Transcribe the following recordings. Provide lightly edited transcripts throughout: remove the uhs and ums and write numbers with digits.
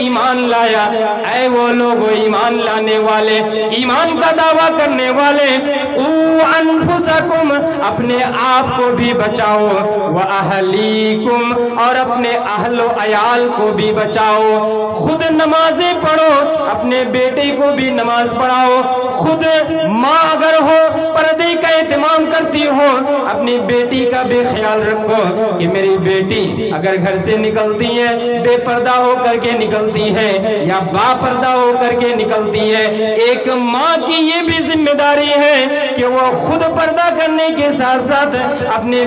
ایمان لایا، اے وہ لوگ ایمان لانے والے، ایمان کا دعویٰ کرنے والے، قو انفسکم، اپنے آپ کو بھی بچاؤ، واہلیکم، اور اپنے اہل و عیال کو بھی بچاؤ، خود نمازیں پڑھو، اپنے بیٹے کو بھی نماز پڑھاؤ، خود ماں اگر ہو پردے کا اہتمام کرتی ہو، اپنی بیٹی کا بھی خیال رکھو کہ میری بیٹی اگر گھر سے نکلتی ہے بے پردہ ہو کر کے نکلتی ہے یا با پردہ ہو کر کے نکلتی ہے، ایک ماں کی یہ بھی ذمہ داری ہے کہ وہ خود پردہ کرنے کے ساتھ ساتھ اپنے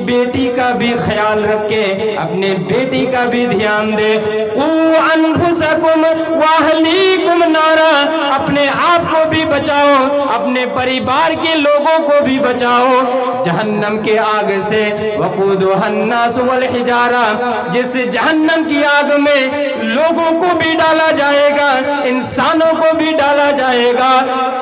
بیٹی کا بھی خیال رکھے، اپنے بیٹی کا بھی دھیان دے۔ قو انفسکم واہلیکم نارا، اپنے آپ کو بھی بچاؤ، اپنے پریوار کے لوگوں کو بھی بچاؤ جہنم کے آگ سے، وقودھا الناس والحجارہ، جس جہنم کی آگ میں لوگوں کو بھی ڈالا جائے گا، انسانوں کو بھی ڈالا جائے گا،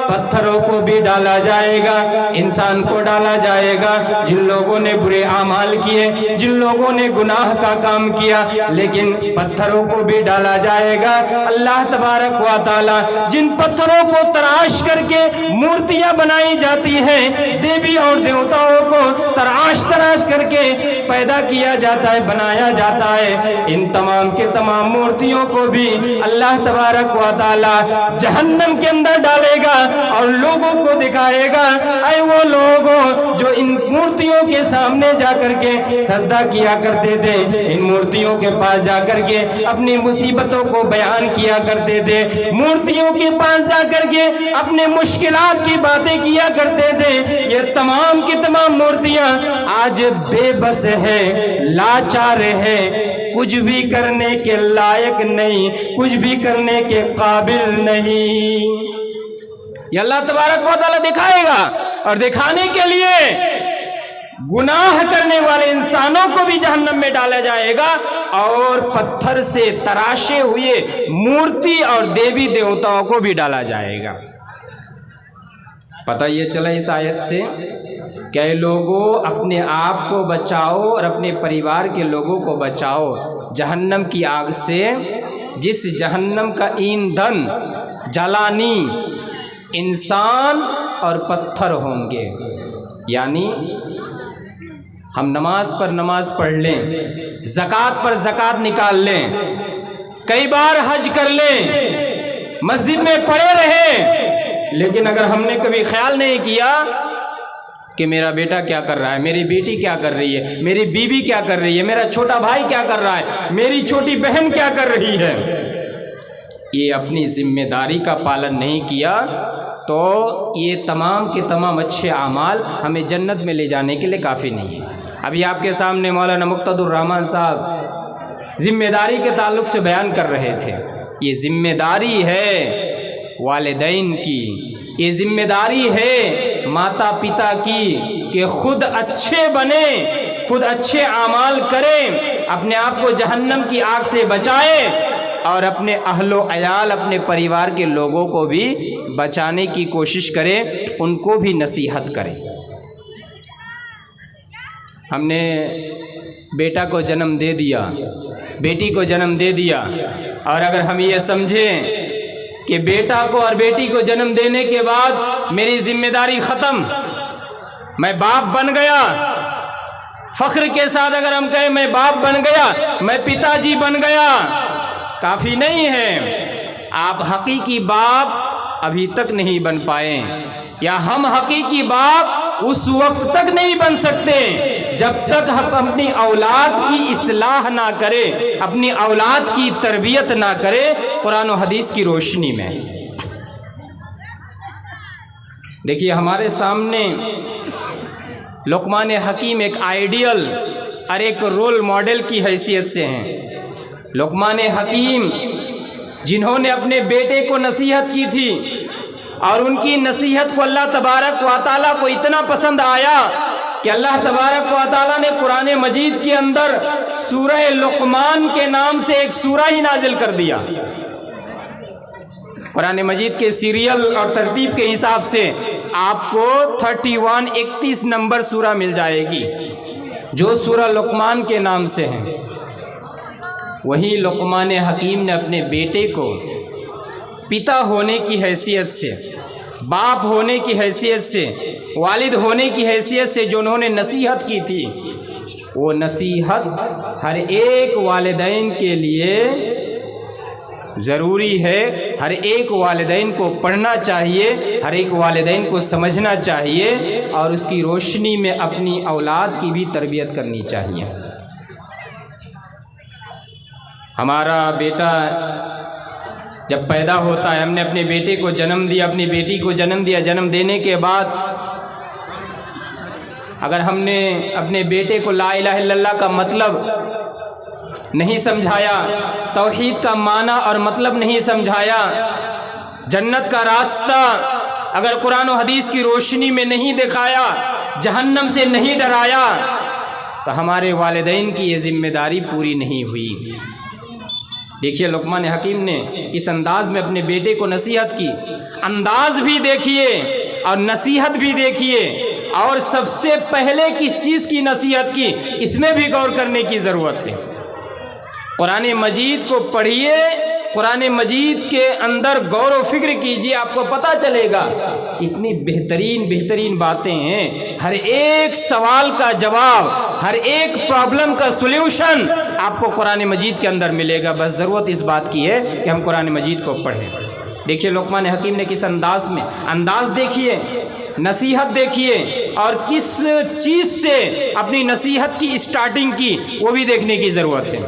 پتھروں کو بھی ڈالا جائے گا، انسان کو ڈالا جائے گا جن لوگوں نے برے اعمال کیے، جن لوگوں نے گناہ کا کام کیا، لیکن پتھروں کو بھی ڈالا جائے گا۔ اللہ تبارک و تعالی جن پتھروں کو تراش کر کے مورتیاں بنائی جاتی ہیں، دیوی اور دیوتاؤں کو تراش کر کے پیدا کیا جاتا ہے، بنایا جاتا ہے، ان تمام کے تمام مورتیوں کو بھی اللہ تبارک و تعالی جہنم کے اندر ڈالے گا اور لوگوں کو دکھائے گا، اے وہ لوگوں جو ان مورتیوں کے سامنے جا کر کے سجدہ کیا کرتے تھے، ان مورتیوں کے پاس جا کر کے اپنی مصیبتوں کو بیان کیا کرتے تھے، مورتیوں کے پاس جا کر کے اپنے مشکلات کی باتیں کیا کرتے تھے، یہ تمام کی تمام مورتیاں آج بے بس ہے، لاچار ہے، کچھ بھی کرنے کے لائق نہیں، کچھ بھی کرنے کے قابل نہیں۔ یہ اللہ تبارک و تعالیٰ دکھائے گا، اور دکھانے کے لیے گناہ کرنے والے انسانوں کو بھی جہنم میں ڈالا جائے گا، اور پتھر سے تراشے ہوئے مورتی اور دیوی دیوتاؤں کو بھی ڈالا جائے گا۔ پتہ یہ چلا اس آیت سے کہ لوگوں اپنے آپ کو بچاؤ اور اپنے پریوار کے لوگوں کو بچاؤ جہنم کی آگ سے، جس جہنم کا ایندھن جلانی انسان اور پتھر ہوں گے۔ یعنی ہم نماز پر نماز پڑھ لیں، زکوٰۃ پر زکوٰۃ نکال لیں، کئی بار حج کر لیں، مسجد میں پڑے رہیں، لیکن اگر ہم نے کبھی خیال نہیں کیا کہ میرا بیٹا کیا کر رہا ہے، میری بیٹی کیا کر رہی ہے، میری بیوی کیا کر رہی ہے، میرا چھوٹا بھائی کیا کر رہا ہے، میری چھوٹی بہن کیا کر رہی ہے، یہ اپنی ذمہ داری کا پالن نہیں کیا، تو یہ تمام کے تمام اچھے اعمال ہمیں جنت میں لے جانے کے لیے کافی نہیں ہے۔ ابھی آپ کے سامنے مولانا مقتدر الرحمن صاحب ذمہ داری کے تعلق سے بیان کر رہے تھے، یہ ذمہ داری ہے والدین کی، یہ ذمہ داری ہے ماتا پتا کی کہ خود اچھے بنیں، خود اچھے اعمال کریں، اپنے آپ کو جہنم کی آگ سے بچائیں، اور اپنے اہل و عیال، اپنے پریوار کے لوگوں کو بھی بچانے کی کوشش کریں، ان کو بھی نصیحت کریں۔ ہم نے بیٹا کو جنم دے دیا، بیٹی کو جنم دے دیا، اور اگر ہم یہ سمجھیں کہ بیٹا کو اور بیٹی کو جنم دینے کے بعد میری ذمہ داری ختم، میں باپ بن گیا، فخر کے ساتھ اگر ہم کہیں میں باپ بن گیا، میں پتا جی بن گیا، کافی نہیں ہے۔ آپ حقیقی باپ ابھی تک نہیں بن پائے، یا ہم حقیقی باپ اس وقت تک نہیں بن سکتے جب تک ہم اپنی اولاد کی اصلاح نہ کرے، اپنی اولاد کی تربیت نہ کرے قرآن و حدیث کی روشنی میں۔ دیکھیے ہمارے سامنے لقمان حکیم ایک آئیڈیل اور ایک رول ماڈل کی حیثیت سے ہیں۔ لقمان حکیم جنہوں نے اپنے بیٹے کو نصیحت کی تھی، اور ان کی نصیحت کو اللہ تبارک و تعالیٰ کو اتنا پسند آیا کہ اللہ تبارک و تعالیٰ نے قرآن مجید کے اندر سورہ لقمان کے نام سے ایک سورہ ہی نازل کر دیا۔ قرآن مجید کے سیریل اور ترتیب کے حساب سے آپ کو 31 نمبر سورہ مل جائے گی جو سورہ لقمان کے نام سے ہے۔ وہی لقمان حکیم نے اپنے بیٹے کو پتا ہونے کی حیثیت سے، باپ ہونے کی حیثیت سے، والد ہونے کی حیثیت سے جو انہوں نے نصیحت کی تھی، وہ نصیحت ہر ایک والدین کے لیے ضروری ہے، ہر ایک والدین کو پڑھنا چاہیے، ہر ایک والدین کو سمجھنا چاہیے، اور اس کی روشنی میں اپنی اولاد کی بھی تربیت کرنی چاہیے۔ ہمارا بیٹا جب پیدا ہوتا ہے، ہم نے اپنے بیٹے کو جنم دیا، اپنی بیٹی کو جنم دیا، جنم دینے کے بعد اگر ہم نے اپنے بیٹے کو لا الہ الا اللہ کا مطلب نہیں سمجھایا، توحید کا معنی اور مطلب نہیں سمجھایا، جنت کا راستہ اگر قرآن و حدیث کی روشنی میں نہیں دکھایا، جہنم سے نہیں ڈرایا، تو ہمارے والدین کی یہ ذمہ داری پوری نہیں ہوئی۔ دیکھیے لقمان حکیم نے کس انداز میں اپنے بیٹے کو نصیحت کی، انداز بھی دیکھیے اور نصیحت بھی دیکھیے، اور سب سے پہلے کس چیز کی نصیحت کی، اس میں بھی غور کرنے کی ضرورت ہے۔ قرآن مجید کو پڑھیے، قرآن مجید کے اندر غور و فکر کیجیے، آپ کو پتہ چلے گا کتنی بہترین باتیں ہیں۔ ہر ایک سوال کا جواب، ہر ایک پرابلم کا سلیوشن آپ کو قرآن مجید کے اندر ملے گا۔ بس ضرورت اس بات کی ہے کہ ہم قرآن مجید کو پڑھیں۔ دیکھیے لقمان حکیم نے کس انداز میں، انداز دیکھیے، نصیحت دیکھیے، اور کس چیز سے اپنی نصیحت کی اسٹارٹنگ کی، وہ بھی دیکھنے کی ضرورت ہے۔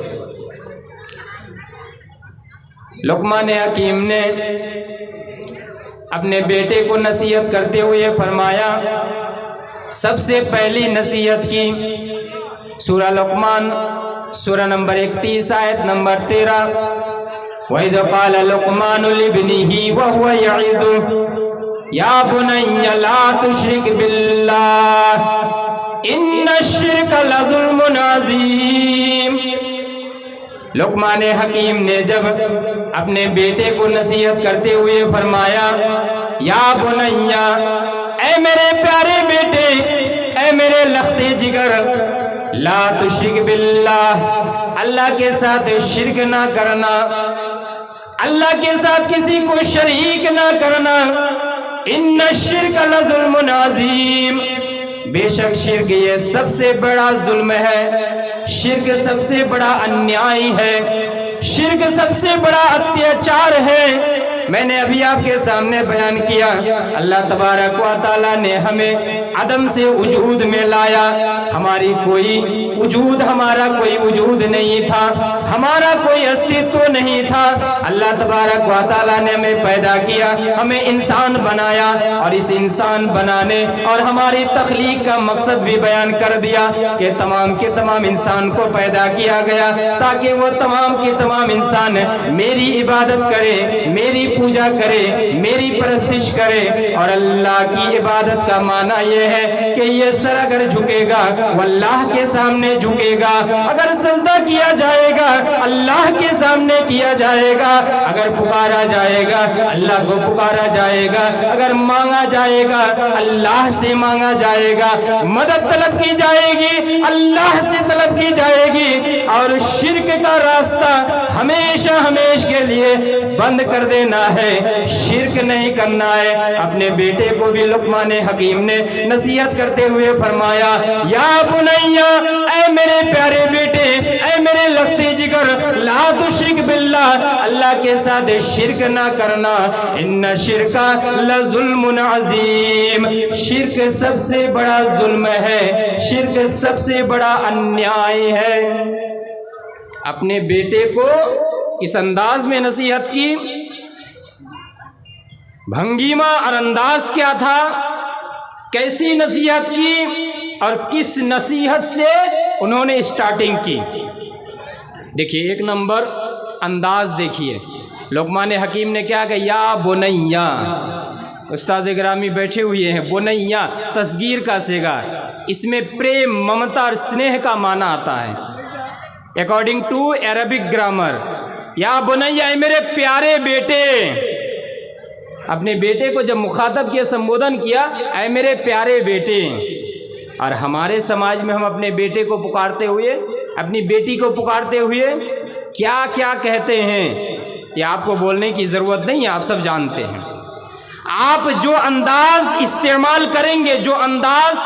لقمان حکیم نے اپنے بیٹے کو نصیحت کرتے ہوئے فرمایا، سب سے پہلی نصیحت کی سورہ لقمان، سورہ نمبر 31 آیت نمبر 13، وَإِذْ قَالَ لُقْمَانُ لِابْنِهِ وَهُوَ يَعِظُهُ يَا بُنَيَّ لَا تُشْرِكْ بِاللَّهِ إِنَّ الشِّرْكَ لَظُلْمٌ عَظِيمٌ۔ لقمان حکیم نے جب اپنے بیٹے کو نصیحت کرتے ہوئے فرمایا، یا بنیا، اے میرے پیارے بیٹے، اے میرے لختے جگر، لا تشرک باللہ، اللہ کے ساتھ شرک نہ کرنا، اللہ کے ساتھ کسی کو شریک نہ کرنا، ان الشرک لظلم عظیم، بے شک شرک یہ سب سے بڑا ظلم ہے، شرک سب سے بڑا انیائی ہے، شرک سب سے بڑا اتیاچار ہے۔ میں نے ابھی آپ کے سامنے بیان کیا، اللہ تبارک و تعالیٰ نے ہمیں عدم سے وجود میں لایا، ہماری کوئی وجود، ہمارا کوئی وجود نہیں تھا، ہمارا کوئی استعمال نہیں تھا، اللہ تبارک و تعالیٰ نے ہمیں پیدا کیا، ہمیں انسان بنایا، اور اس انسان بنانے اور ہماری تخلیق کا مقصد بھی بیان کر دیا کہ تمام کے تمام انسان کو پیدا کیا گیا تاکہ وہ تمام کے تمام انسان میری عبادت کرے، میری پوجا کرے، میری پرستش کرے۔ اور اللہ کی عبادت کا معنی یہ ہے کہ یہ سر اگر جھکے گا وہ اللہ کے سامنے جھکے گا، اگر سجدہ کیا جائے گا اللہ کے سامنے کیا جائے گا، اگر پکارا جائے گا اللہ کو پکارا جائے گا، اگر مانگا جائے گا اللہ سے مانگا جائے گا، مدد طلب کی جائے گی اللہ سے طلب کی جائے گی، اور شرک کا راستہ ہمیشہ کے لیے بند کر دینا ہے، شرک نہیں کرنا ہے۔ اپنے بیٹے کو بھی لقمان حکیم نے نصیحت کرتے ہوئے فرمایا، یا بنیا، اے میرے پیارے بیٹے، اے میرے لختے جگر، لا تشرک باللہ، اللہ کے ساتھ شرک نہ کرنا، ان شرک لظلم عظیم، شرک سب سے بڑا ظلم ہے، شرک سب سے بڑا انیائی ہے۔ اپنے بیٹے کو اس انداز میں نصیحت کی، بھنگیمہ اور انداز کیا تھا، کیسی نصیحت کی، اور کس نصیحت سے انہوں نے اسٹارٹنگ کی۔ دیکھیے ایک نمبر انداز دیکھیے، لقمان حکیم نے کیا کہا، یا بنیا، استاد گرامی بیٹھے ہوئے ہیں، بنیا تصغیر کا صیغہ، اس میں پریم، ممتا اور سنیہ کا معنی آتا ہے اکارڈنگ ٹو عربک گرامر۔ یا بنیا، اے میرے پیارے بیٹے، اپنے بیٹے کو جب مخاطب کیا، سمبودھن کیا، اے میرے پیارے بیٹے۔ اور ہمارے سماج میں ہم اپنے بیٹے کو پکارتے ہوئے، اپنی بیٹی کو پکارتے ہوئے کیا کیا کہتے ہیں یہ آپ کو بولنے کی ضرورت نہیں ہے، آپ سب جانتے ہیں۔ آپ جو انداز استعمال کریں گے، جو انداز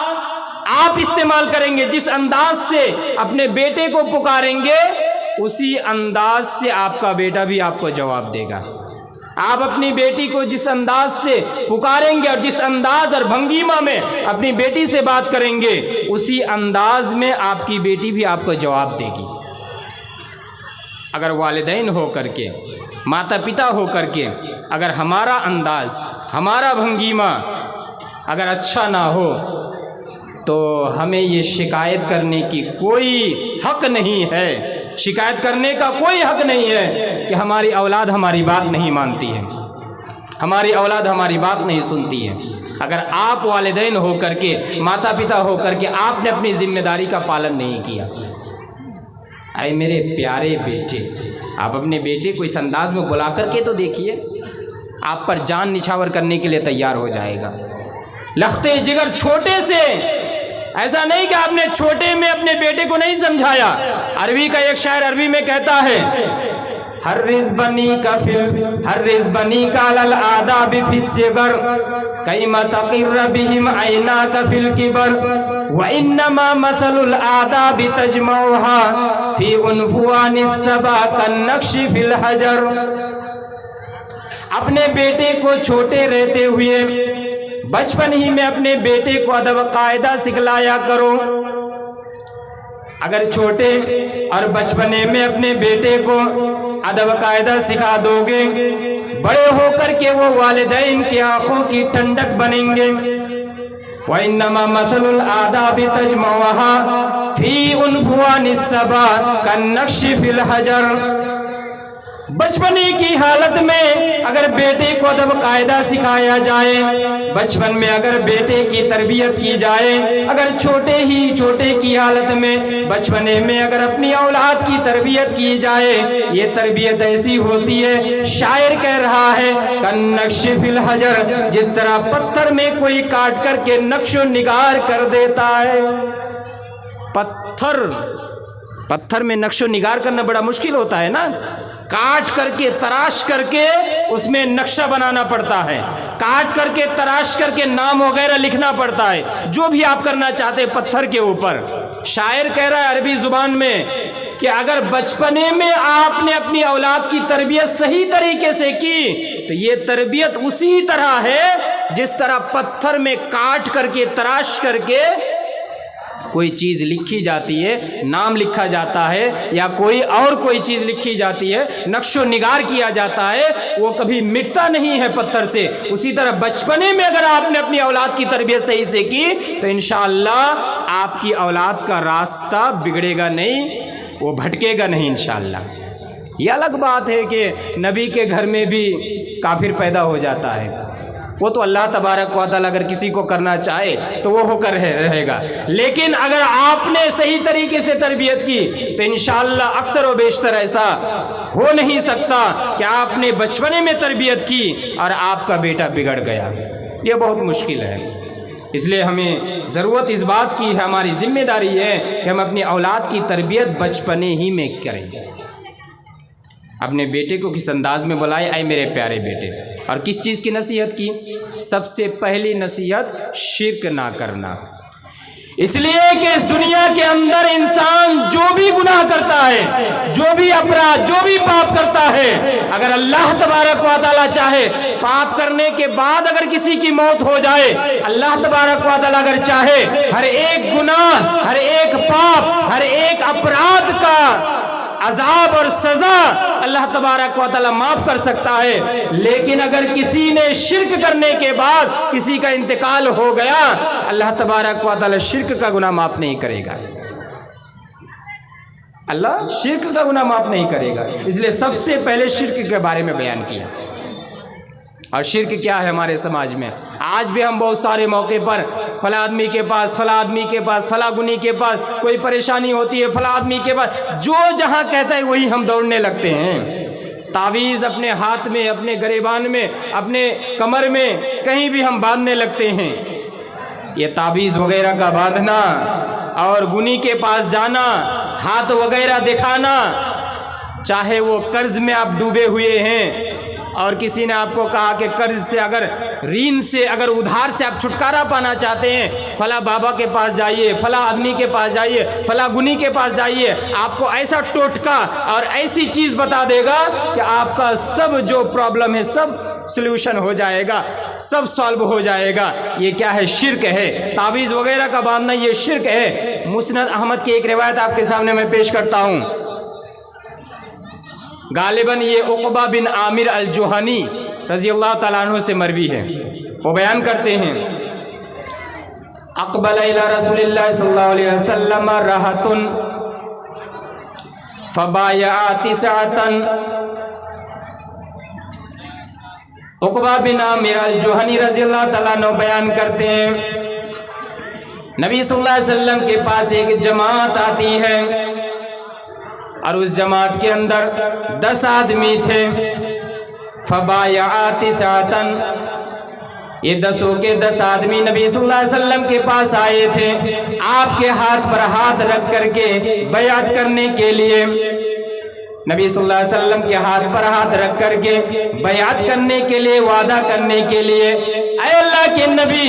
آپ استعمال کریں گے، جس انداز سے اپنے بیٹے کو پکاریں گے، اسی انداز سے آپ کا بیٹا بھی آپ کو جواب دے گا۔ آپ اپنی بیٹی کو جس انداز سے پکاریں گے اور جس انداز اور بھنگیمہ میں اپنی بیٹی سے بات کریں گے، اسی انداز میں آپ کی بیٹی بھی آپ کو جواب دے گی۔ اگر والدین ہو کر کے، ماتا پتا ہو کر کے، اگر ہمارا انداز، ہمارا بھنگیمہ اگر اچھا نہ ہو تو ہمیں یہ شکایت کرنے کی کوئی حق نہیں ہے، شکایت کرنے کا کوئی حق نہیں ہے کہ ہماری اولاد ہماری بات نہیں مانتی ہے، ہماری اولاد ہماری بات نہیں سنتی ہے۔ اگر آپ والدین ہو کر کے، ماتا پتا ہو کر کے آپ نے اپنی ذمہ داری کا پالن نہیں کیا، اے میرے پیارے بیٹے، آپ اپنے بیٹے کو اس انداز میں بلا کر کے تو دیکھیے، آپ پر جان نچھاور کرنے کے لیے تیار ہو جائے گا۔ لختے جگر چھوٹے سے، ایسا نہیں کہ آپ نے چھوٹے میں اپنے بیٹے کو نہیں سمجھایا۔ عربی کا ایک شاعر عربی میں کہتا ہے، حرز بنی کا علی الآداب فی الصغر کیما تقر بہم عیناک فی الکبر وانما مثل الآداب تجمعها فی عنفوان الصبا کالنقش فی الحجر۔ اپنے بیٹے کو چھوٹے رہتے ہوئے بچپن ہی میں اپنے بیٹے کو ادب قاعدہ سکھلایا کرو۔ اگر چھوٹے اور بچپنے میں اپنے بیٹے کو ادب قاعدہ سکھا دو گے، بڑے ہو کر کے وہ والدین کی آنکھوں کی ٹھنڈک بنیں گے۔ وَإِنَّمَا مَثَلُ الْآدَابِ تَجْمَعُهَا فِي عُنْفُوَانِ الصَّبَا كَالنَّقْشِ فِي الْحَجَرِ۔ بچپنے کی حالت میں اگر بیٹے کو ادب قاعدہ سکھایا جائے، بچپن میں اگر بیٹے کی تربیت کی جائے، اگر چھوٹے کی حالت میں بچپنے میں اگر اپنی اولاد کی تربیت کی جائے، یہ تربیت ایسی ہوتی ہے، شاعر کہہ رہا ہے کالنقش فی الحجر، جس طرح پتھر میں کوئی کاٹ کر کے نقش و نگار کر دیتا ہے۔ پتھر میں نقش و نگار کرنا بڑا مشکل ہوتا ہے نا، کاٹ کر کے تراش کر کے اس میں نقشہ بنانا پڑتا ہے، کاٹ کر کے تراش کر کے نام وغیرہ لکھنا پڑتا ہے، جو بھی آپ کرنا چاہتے پتھر کے اوپر۔ شاعر کہہ رہا ہے عربی زبان میں کہ اگر بچپنے میں آپ نے اپنی اولاد کی تربیت صحیح طریقے سے کی تو یہ تربیت اسی طرح ہے جس طرح پتھر میں کاٹ کر کے تراش کر کے کوئی چیز لکھی جاتی ہے، نام لکھا جاتا ہے یا کوئی چیز لکھی جاتی ہے، نقش و نگار کیا جاتا ہے، وہ کبھی مٹتا نہیں ہے پتھر سے۔ اسی طرح بچپنے میں اگر آپ نے اپنی اولاد کی تربیت صحیح سے کی تو انشاءاللہ آپ کی اولاد کا راستہ بگڑے گا نہیں، وہ بھٹکے گا نہیں انشاءاللہ۔ یہ الگ بات ہے کہ نبی کے گھر میں بھی کافر پیدا ہو جاتا ہے، وہ تو اللہ تبارک و تعالیٰ اگر کسی کو کرنا چاہے تو وہ ہو کر رہے گا، لیکن اگر آپ نے صحیح طریقے سے تربیت کی تو انشاءاللہ اکثر و بیشتر ایسا ہو نہیں سکتا کہ آپ نے بچپنے میں تربیت کی اور آپ کا بیٹا بگڑ گیا، یہ بہت مشکل ہے۔ اس لیے ہمیں ضرورت اس بات کی ہے، ہماری ذمہ داری ہے کہ ہم اپنی اولاد کی تربیت بچپنے ہی میں کریں۔ اپنے بیٹے کو کس انداز میں بلائے، اے میرے پیارے بیٹے، اور کس چیز کی نصیحت کی؟ سب سے پہلی نصیحت شرک نہ کرنا، اس لیے کہ اس دنیا کے اندر انسان جو بھی گناہ کرتا ہے، جو بھی اپرادھ، جو بھی پاپ کرتا ہے، اگر اللہ تبارک و تعالیٰ چاہے پاپ کرنے کے بعد اگر کسی کی موت ہو جائے، اللہ تبارک و تعالیٰ اگر چاہے ہر ایک گناہ، ہر ایک پاپ، ہر ایک اپرادھ کا عذاب اور سزا اللہ تبارک و تعالیٰ معاف کر سکتا ہے، لیکن اگر کسی نے شرک کرنے کے بعد کسی کا انتقال ہو گیا، اللہ تبارک و تعالیٰ شرک کا گناہ معاف نہیں کرے گا، اللہ شرک کا گناہ معاف نہیں کرے گا۔ اس لیے سب سے پہلے شرک کے بارے میں بیان کیا۔ اور شرک کیا ہے ہمارے سماج میں؟ آج بھی ہم بہت سارے موقع پر فلاں آدمی کے پاس، فلاں آدمی کے پاس، فلاں گنی کے پاس کوئی پریشانی ہوتی ہے، فلاں آدمی کے پاس جو جہاں کہتا ہے وہی ہم دوڑنے لگتے ہیں۔ تعویذ اپنے ہاتھ میں، اپنے گریبان میں، اپنے کمر میں کہیں بھی ہم باندھنے لگتے ہیں۔ یہ تعویذ وغیرہ کا باندھنا اور گنی کے پاس جانا، ہاتھ وغیرہ دکھانا، چاہے وہ قرض میں آپ ڈوبے ہوئے ہیں اور کسی نے آپ کو کہا کہ قرض سے اگر رین سے اگر ادھار سے آپ چھٹکارا پانا چاہتے ہیں فلاں بابا کے پاس جائیے، فلاں آدمی کے پاس جائیے، فلاں گنی کے پاس جائیے، آپ کو ایسا ٹوٹکا اور ایسی چیز بتا دے گا کہ آپ کا سب جو پرابلم ہے سب سلوشن ہو جائے گا، سب سالو ہو جائے گا۔ یہ کیا ہے؟ شرک ہے۔ تعویذ وغیرہ کا باندھنا یہ شرک ہے۔ مسند احمد کی ایک روایت آپ کے سامنے میں پیش کرتا ہوں، غالباً یہ عقبہ بن عامر الجوہنی رضی اللہ تعالیٰ عنہ سے مروی ہے۔ وہ بیان کرتے ہیں، اقبل الی رسول اللہ صلی اللہ علیہ وسلم رہۃ فبایع تسعۃ۔ عقبہ بن عامر الجوہنی رضی اللہ تعالیٰ عنہ بیان کرتے ہیں، نبی صلی اللہ علیہ وسلم کے پاس ایک جماعت آتی ہے اور اس جماعت کے اندر 10 آدمی تھے۔ فبایع تسعۃ، یہ 10 کے 10 آدمی نبی صلی اللہ علیہ وسلم کے پاس آئے تھے آپ کے ہاتھ پر ہاتھ رکھ کر کے بیعت کرنے کے لیے۔ نبی صلی اللہ علیہ وسلم کے ہاتھ پر ہاتھ رکھ کر کے بیعت کرنے کے لیے، وعدہ کرنے کے لیے، اے اللہ کے نبی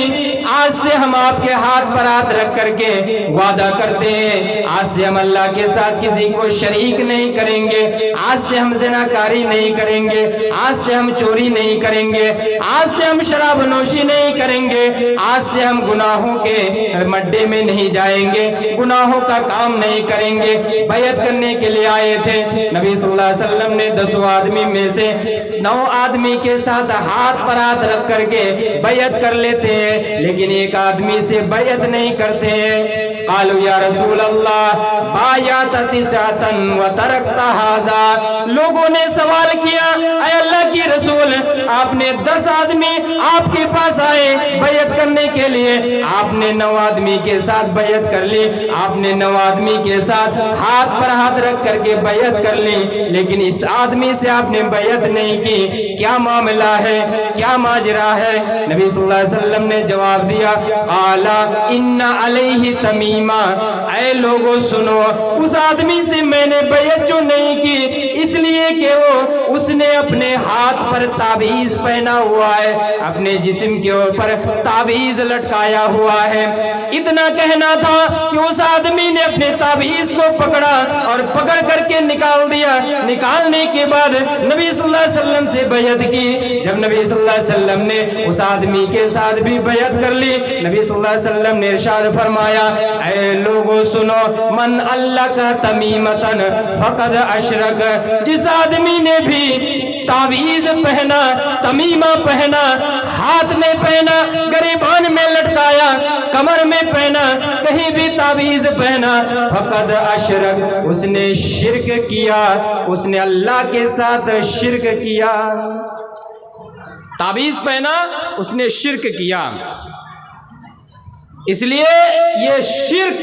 آج سے ہم آپ کے ہاتھ پر ہاتھ رکھ کر کے وعدہ کرتے ہیں، آج سے ہم اللہ کے ساتھ کسی کو شریک نہیں کریں گے، آج سے ہم زناکاری نہیں کریں گے، آج سے ہم چوری نہیں کریں گے، آج سے ہم شراب نوشی نہیں کریں گے، آج سے ہم گناہوں کے مڈے میں نہیں جائیں گے، گناہوں کا کام نہیں کریں گے۔ بیعت کرنے کے لیے آئے تھے۔ نبی صلی اللہ علیہ وسلم نے 10 آدمی میں سے 9 آدمی کے ساتھ ہاتھ پر ہاتھ رکھ کر کے بیعت کر لیتے ہیں، لیکن ایک آدمی سے بیعت نہیں کرتے ہیں۔ قالوا یا رسول اللہ بایعت تسعۃ وترکت ھذا، لوگوں نے سوال کیا اے اللہ کی رسول آپ نے 10 آدمی آپ کے پاس آئے بیعت کرنے کے لیے، آپ نے 9 آدمی کے ساتھ بیعت کر لی، آپ نے 9 آدمی کے ساتھ ہاتھ پر ہاتھ رکھ کر کے بیعت کر لی، لیکن اس آدمی سے آپ نے بیعت نہیں کی، کیا معاملہ ہے، کیا ماجرا ہے؟ نبی صلی اللہ علیہ وسلم نے جواب دیا، قال ان علیہ تمیمہ، اے لوگوں سنو، اس آدمی سے میں نے بیعت جو نہیں کی اس لیے کہ اس نے اپنے ہاتھ پر تعویذ پہنا ہوا ہے، اپنے جسم کے اوپر تعویذ لٹکایا ہوا ہے۔ اتنا کہنا تھا کہ اس آدمی نے اپنے تعویذ کو پکڑا اور پکڑ کر کے نکال دیا، نکالنے کے بعد نبی صلی اللہ علیہ وسلم سے بیعت کی۔ جب نبی صلی اللہ علیہ وسلم نے اس آدمی کے ساتھ بھی بیعت کر لی، نبی صلی اللہ علیہ وسلم نے ارشاد فرمایا، اے لوگوں سنو، من اللہ کا تمیمتن فقد اشرک، جس آدمی نے بھی تعویذ پہنا، تمیمہ پہنا، ہاتھ میں پہنا، گریبان میں لٹکایا، کمر میں پہنا، کہیں بھی تعویذ پہنا، فقد اشرک، اس نے شرک کیا، اس نے اللہ کے ساتھ شرک کیا۔ تعویذ پہنا، اس نے شرک کیا۔ اس لیے یہ شرک،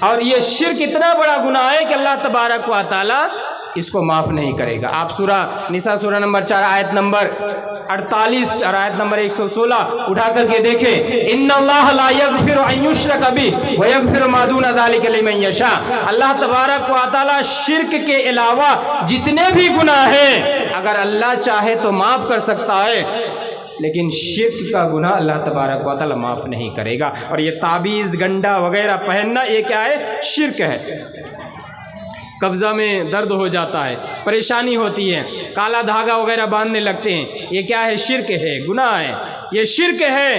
اور یہ شرک اتنا بڑا گناہ ہے کہ اللہ تبارک و تعالی اس کو معاف نہیں کرے گا۔ آپ سورہ نساء سورہ نمبر 4 آیت نمبر 48 اور آیت نمبر 116 اٹھا کر کے دیکھیں، ان اللہ لا یغفر ان یشرک بہ ویغفر ما دون ذلک لمن یشاء، اللہ تبارک و تعالی شرک کے علاوہ جتنے بھی گناہ ہیں اگر اللہ چاہے تو معاف کر سکتا ہے، لیکن شرک کا گناہ اللہ تبارک و تعالی معاف نہیں کرے گا۔ اور یہ تعویذ گنڈا وغیرہ پہننا یہ کیا ہے؟ شرک ہے۔ قبضہ میں درد ہو جاتا ہے، پریشانی ہوتی ہے، کالا دھاگا وغیرہ باندھنے لگتے ہیں، یہ کیا ہے؟ شرک ہے، گناہ ہے، یہ شرک ہے،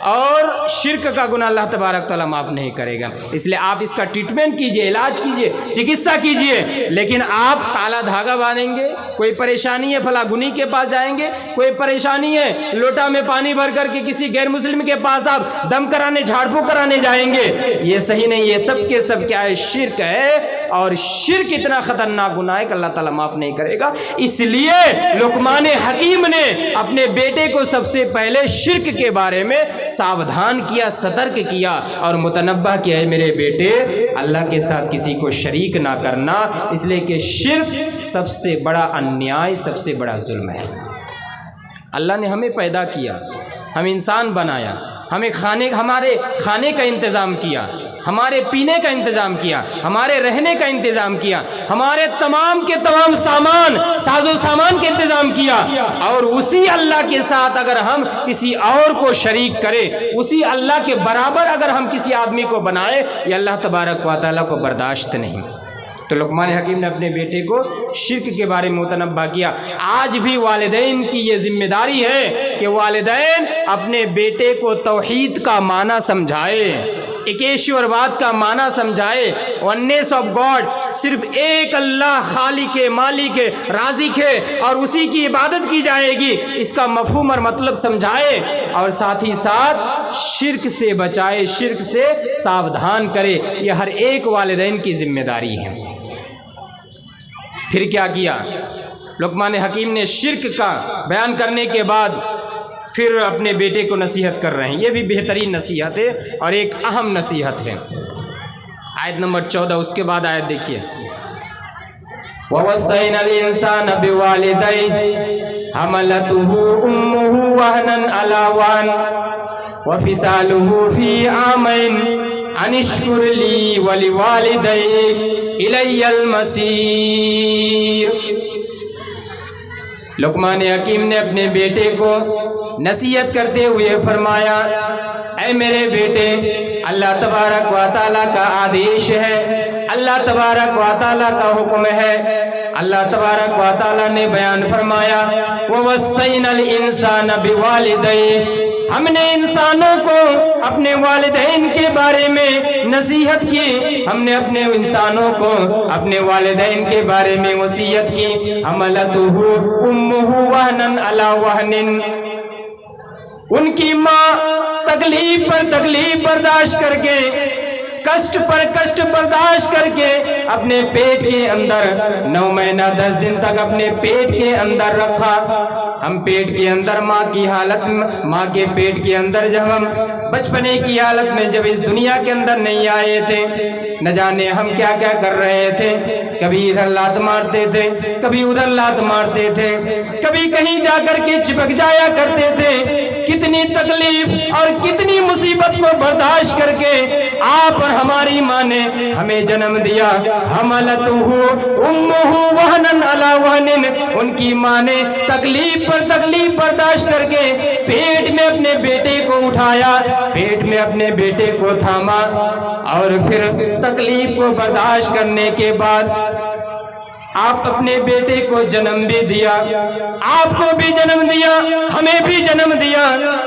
اور شرک کا گناہ اللہ تبارک تعالیٰ معاف نہیں کرے گا۔ اس لیے آپ اس کا ٹریٹمنٹ کیجئے، علاج کیجئے، چکتسا کیجئے، لیکن آپ کالا دھاگا باندھیں گے، کوئی پریشانی ہے فلاں گنی کے پاس جائیں گے، کوئی پریشانی ہے لوٹا میں پانی بھر کر کے کسی غیر مسلم کے پاس آپ دم کرانے، جھاڑ پھونک کرانے جائیں گے، یہ صحیح نہیں، یہ سب کے سب کیا ہے؟ شرک ہے، اور شرک اتنا خطرناک گناہ ہے کہ اللہ تعالیٰ معاف نہیں کرے گا۔ اس لیے لقمان حکیم نے اپنے بیٹے کو سب سے پہلے شرک کے بارے میں ساودھان کیا، سترک کیا اور متنبہ کیا ہے، میرے بیٹے اللہ کے ساتھ کسی کو شریک نہ کرنا، اس لیے کہ شرک سب سے بڑا انیائے، سب سے بڑا ظلم ہے۔ اللہ نے ہمیں پیدا کیا، ہم انسان بنایا، ہمیں ہمارے کھانے کا انتظام کیا، ہمارے پینے کا انتظام کیا، ہمارے رہنے کا انتظام کیا، ہمارے تمام کے تمام سامان، ساز و سامان کے انتظام کیا، اور اسی اللہ کے ساتھ اگر ہم کسی اور کو شریک کریں، اسی اللہ کے برابر اگر ہم کسی آدمی کو بنائے، یہ اللہ تبارک و تعالیٰ کو برداشت نہیں۔ تو لقمان حکیم نے اپنے بیٹے کو شرک کے بارے میں متنبہ کیا۔ آج بھی والدین کی یہ ذمہ داری ہے کہ والدین اپنے بیٹے کو توحید کا معنی سمجھائے، ایکیشورواد کا معنی سمجھائے، ونیس آف گاڈ، صرف ایک اللہ خالق مالک رازق ہے اور اسی کی عبادت کی جائے گی، اس کا مفہوم اور مطلب سمجھائے، اور ساتھ ہی ساتھ شرک سے بچائے، شرک سے ساودھان کرے۔ یہ ہر ایک والدین کی ذمہ داری ہے۔ پھر کیا کیا لقمان حکیم نے؟ شرک کا بیان کرنے کے بعد پھر اپنے بیٹے کو نصیحت کر رہے ہیں۔ یہ بھی بہترین نصیحت ہے اور ایک اہم نصیحت ہے۔ آیت نمبر 14، اس کے بعد آیت دیکھیے، وَوَصَّيْنَا الْإِنسَانَ بِوَالِدَيْهِ حَمَلَتْهُ أُمُّهُ وَهْنًا عَلَى وَهْنٍ وَفِصَالُهُ فِي عَامَيْنِ أَنِ اشْكُرْ لِي وَلِوَالِدَيْكَ إِلَيَّ الْمَصِيرُ۔ لقمان حکیم نے اپنے بیٹے کو نصیحت کرتے ہوئے فرمایا، اے میرے بیٹے، اللہ تبارک و تعالیٰ کا آدیش ہے، اللہ تبارک و تعالیٰ کا حکم ہے۔ اللہ تبارک و تعالیٰ نے بیان فرمایا، وَوَصَّيْنَا الْإِنسَانَ بِوَالِدَيْهِ، ہم نے انسانوں کو اپنے والدین کے بارے میں نصیحت کی، ہم نے اپنے انسانوں کو اپنے والدین کے بارے میں وصیت کی۔ حملتہ امہ وہنن علی وہنن، ان کی ماں تکلیف پر تکلیف برداشت کر کے، کشٹ پر کشٹ برداشت کر کے اپنے پیٹ کے اندر 9 مہینہ 10 دن تک اپنے پیٹ کے اندر رکھا۔ ہم پیٹ کے اندر ماں کی حالت میں، ماں کے پیٹ کے اندر جب ہم بچپنے کی حالت میں جب اس دنیا کے اندر نہیں آئے تھے، نہ جانے ہم کیا کیا کر رہے تھے، کبھی ادھر لات مارتے تھے، کبھی ادھر لات مارتے تھے، کبھی کہیں جا کر کے چپک جایا کرتے تھے۔ کتنی تکلیف اور کتنی مصیبت کو برداشت کر کے آپ اور ہماری ماں نے ہمیں جنم دیا۔ حملتہ امہ وہنن علی وہنن، ان کی ماں نے تکلیف پر تکلیف برداشت کر کے پیٹ میں اپنے بیٹے کو اٹھایا، پیٹ میں اپنے بیٹے کو تھاما، اور پھر تکلیف کو برداشت کرنے کے بعد آپ اپنے بیٹے کو جنم بھی دیا، آپ کو بھی جنم دیا، ہمیں بھی جنم دیا۔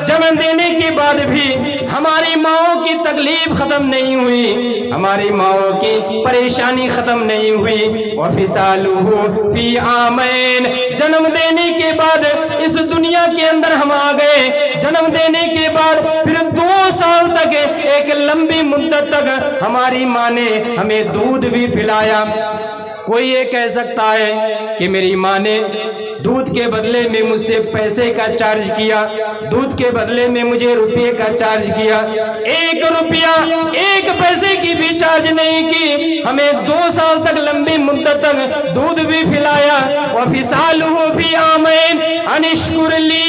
جنم دینے کے بعد بھی ہماری ماؤں کی تکلیف ختم نہیں ہوئی، ہماری ماؤں کی پریشانی ختم نہیں ہوئی۔ وَفِصَالُهُ فِي عَامَيْنِ، جنم دینے کے بعد اس دنیا کے اندر ہم آ گئے۔ جنم دینے کے بعد پھر 2 سال تک، ایک لمبی مدت تک ہماری ماں نے ہمیں دودھ بھی پلایا۔ کوئی یہ کہہ سکتا ہے کہ میری ماں نے دودھ کے بدلے میں مجھ سے پیسے کا چارج کیا، دودھ کے بدلے میں مجھے روپے کا چارج کیا؟ 1 روپیہ 1 پیسے کی بھی چارج نہیں کی، ہمیں 2 سال تک لمبی مدت تک دودھ بھی پلایا۔ وَفِصَالُهُ فِي عَامَيْنِ أَنِ اشْكُرْ لِي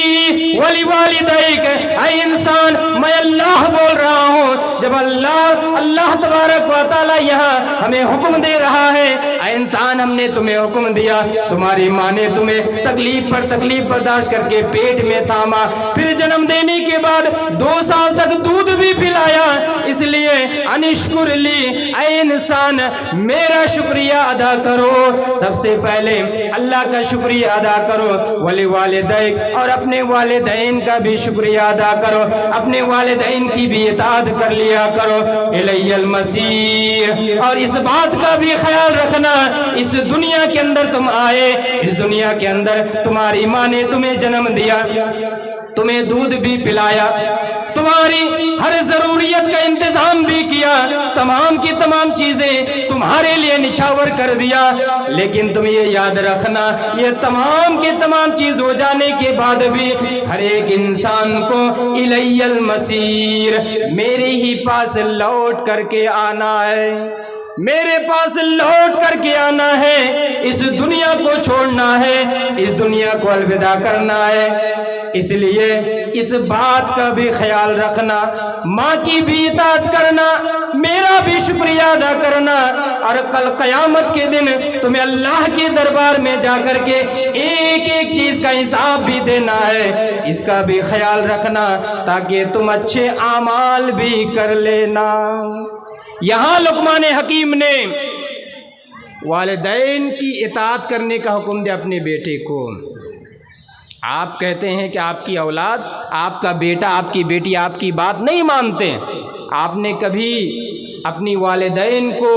وَلِوَالِدَيْكَ، اے انسان، میں اللہ بول رہا ہوں۔ جب اللہ تبارک و تعالیٰ یہاں ہمیں حکم دے رہا ہے، اے انسان، ہم نے تمہیں حکم دیا، تمہاری ماں نے تمہیں تکلیف پر تکلیف برداشت کر کے پیٹ میں تھاما، پھر جنم دینے کے بعد 2 سال تک دودھ بھی پلایا، اس لیے انشکر لی، اے انسان میرا شکریہ ادا کرو۔ سب سے پہلے اللہ کا شکریہ ادا کرو، ولی والدیک، اور اپنے والدین کا بھی شکریہ ادا کرو، اپنے والدین کی بھی اطاعت کر لیا کرو۔ الی المصیر، اور اس بات کا بھی خیال رکھنا، اس دنیا کے اندر تم آئے، اس دنیا کے اندر تمہاری ماں نے تمہیں جنم دیا، تمہیں دودھ بھی پلایا، تمہاری ہر ضروریت کا انتظام بھی کیا، تمام کی تمام چیزیں تمہارے لیے نچھاور کر دیا، لیکن تم یہ یاد رکھنا، یہ تمام کے تمام چیز ہو جانے کے بعد بھی ہر ایک انسان کو الی المصیر، میرے ہی پاس لوٹ کر کے آنا ہے، میرے پاس لوٹ کر کے آنا ہے، اس دنیا کو چھوڑنا ہے، اس دنیا کو الوداع کرنا ہے۔ اس لیے اس بات کا بھی خیال رکھنا، ماں کی بھی اطاعت کرنا، میرا بھی شکریہ ادا کرنا، اور کل قیامت کے دن تمہیں اللہ کے دربار میں جا کر کے ایک ایک چیز کا حساب بھی دینا ہے، اس کا بھی خیال رکھنا تاکہ تم اچھے اعمال بھی کر لینا۔ یہاں لقمان حکیم نے والدین کی اطاعت کرنے کا حکم دیا اپنے بیٹے کو۔ آپ کہتے ہیں کہ آپ کی اولاد، آپ کا بیٹا، آپ کی بیٹی آپ کی بات نہیں مانتے، آپ نے کبھی اپنی والدین کو،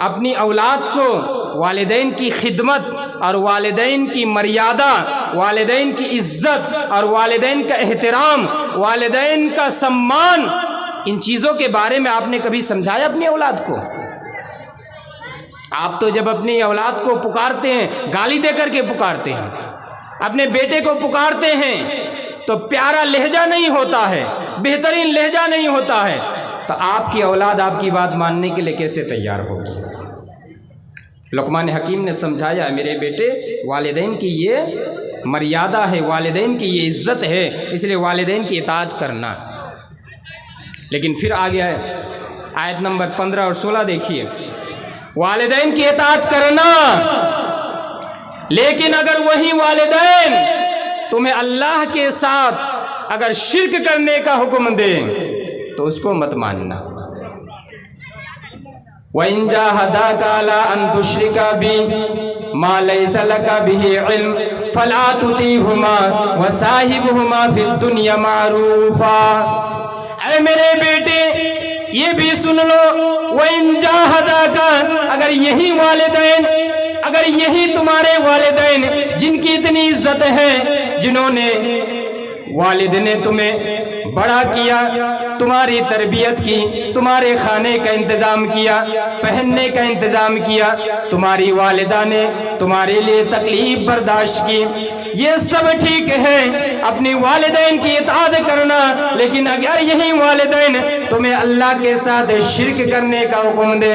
اپنی اولاد کو والدین کی خدمت اور والدین کی مریادہ، والدین کی عزت اور والدین کا احترام، والدین کا سمان، ان چیزوں کے بارے میں آپ نے کبھی سمجھایا اپنی اولاد کو؟ آپ تو جب اپنی اولاد کو پکارتے ہیں گالی دے کر کے پکارتے ہیں، اپنے بیٹے کو پکارتے ہیں تو پیارا لہجہ نہیں ہوتا ہے، بہترین لہجہ نہیں ہوتا ہے، تو آپ کی اولاد آپ کی بات ماننے کے لیے کیسے تیار ہوگی؟ لقمان حکیم نے سمجھایا، میرے بیٹے والدین کی یہ مریادہ ہے، والدین کی یہ عزت ہے، اس لیے والدین کی اطاعت کرنا۔ لیکن پھر آگے ہے آیت نمبر 15 اور 16 دیکھیے، والدین کی اطاعت کرنا، لیکن اگر وہی والدین تمہیں اللہ کے ساتھ اگر شرک کرنے کا حکم دیں تو اس کو مت ماننا۔ وَإِن جَاهَدَاكَ عَلَىٰ أَن تُشْرِكَ بِي مَا لَيْسَ لَكَ بِهِ عِلْمٌ فَلَا تُطِعْهُمَا وَصَاحِبْهُمَا فِي الدُّنْيَا مَعْرُوفًا۔ اے میرے بیٹے یہ بھی سن لو، وَإِن جَاهَدَاكَ، اگر یہی والدین، اگر یہی تمہارے والدین جن کی اتنی عزت ہے، جنہوں نے والد نے تمہیں بڑا کیا، تمہاری تربیت کی، تمہارے کھانے کا انتظام کیا، پہننے کا انتظام کیا، تمہاری والدہ نے تمہارے لیے تکلیف برداشت کی، یہ سب ٹھیک ہے اپنی والدین کی اطاعت کرنا، لیکن اگر یہی والدین تمہیں اللہ کے ساتھ شرک کرنے کا حکم دے،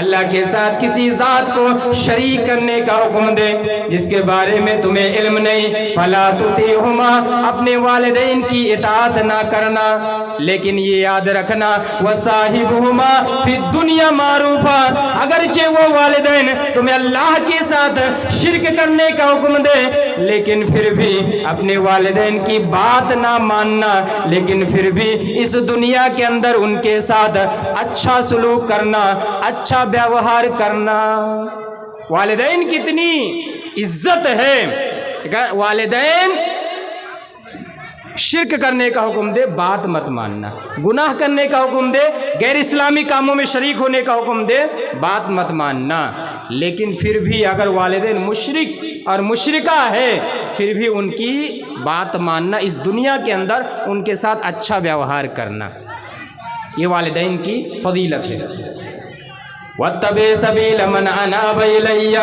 اللہ کے ساتھ کسی ذات کو شریک کرنے کا حکم دے جس کے بارے میں تمہیں علم نہیں، فلا تطیعہما، اپنے والدین کی اطاعت نہ کرنا، لیکن یہ یاد رکھنا وصاحبہما فی الدنیا معروفا، اگرچہ وہ والدین تمہیں اللہ کے ساتھ شرک کرنے کا حکم دے، لیکن پھر بھی اپنے والدین کی بات نہ ماننا، لیکن پھر بھی اس دنیا کے اندر ان کے ساتھ اچھا سلوک کرنا، اچھا ویوہار کرنا۔ والدین کی اتنی عزت ہے، والدین شرک کرنے کا حکم دے بات مت ماننا، گناہ کرنے کا حکم دے، غیر اسلامی کاموں میں شریک ہونے کا حکم دے بات مت ماننا، لیکن پھر بھی اگر والدین مشرک اور مشرکہ ہے پھر بھی ان کی بات ماننا، اس دنیا کے اندر ان کے ساتھ اچھا ویوہار کرنا، یہ والدین کی فضیلت ہے۔ وَاتَّبِعْ سَبِيلَ مَنْ أَنَابَ إِلَيَّ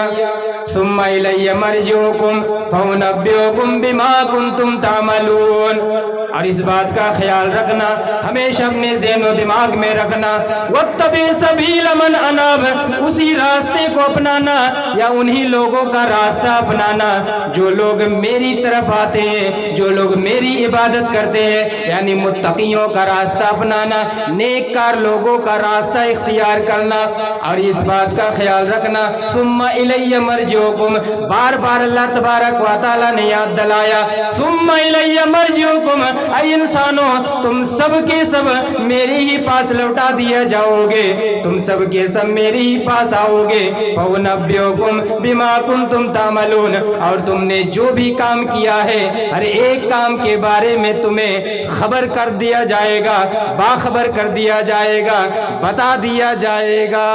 ثُمَّ إِلَيَّ مَرْجِعُكُمْ فَأُنَبِّئُكُمْ بِمَا كُنْتُمْ تَعْمَلُونَ۔ اور اس بات کا خیال رکھنا، ہمیشہ اپنے ذہن و دماغ میں رکھنا، وَاتَّبِعْ سَبِيلَ مَنْ أَنَابَ، اسی راستے کو اپنانا یا انہی لوگوں کا راستہ اپنانا جو لوگ میری طرف آتے ہیں، جو لوگ میری عبادت کرتے ہیں، یعنی متقیوں کا راستہ اپنانا، نیک کار لوگوں کا راستہ اختیار کرنا۔ اور اس بات کا خیال رکھنا ثم الی مرجعکم، بار بار اللہ تبارک و تعالی نے یاد دلایا ثم الی مرجعکم، اے انسانوں تم سب کے سب میرے ہی پاس لوٹا دیا جاؤ گے، تم سب کے سب میرے ہی پاس آؤ گے، فَأُنَبِّئُكُمْ بِمَا كُنْتُمْ تَعْمَلُونَ، اور تم نے جو بھی کام کیا ہے ہر ایک کام کے بارے میں تمہیں خبر کر دیا جائے گا، باخبر کر دیا جائے گا، بتا دیا جائے گا۔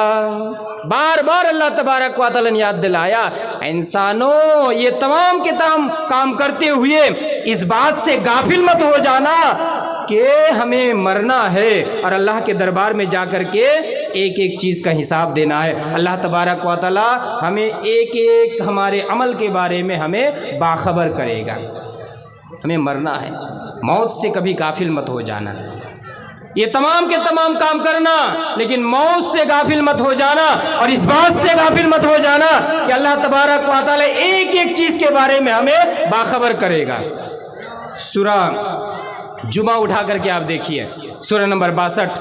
بار بار اللہ تبارک و تعالی نے یاد دلایا انسانوں یہ تمام کے تمام کام کرتے ہوئے اس بات سے غافل مت ہو جانا کہ ہمیں مرنا ہے اور اللہ کے دربار میں جا کر کے ایک ایک چیز کا حساب دینا ہے۔ اللہ تبارک و تعالی ہمیں ایک ایک ہمارے عمل کے بارے میں ہمیں باخبر کرے گا۔ ہمیں مرنا ہے، موت سے کبھی غافل مت ہو جانا، یہ تمام کے تمام کام کرنا لیکن موت سے غافل مت ہو جانا، اور اس بات سے غافل مت ہو جانا کہ اللہ تبارک و تعالی ایک ایک چیز کے بارے میں ہمیں باخبر کرے گا۔ سورہ جمعہ اٹھا کر کے آپ دیکھیے، سورہ نمبر 62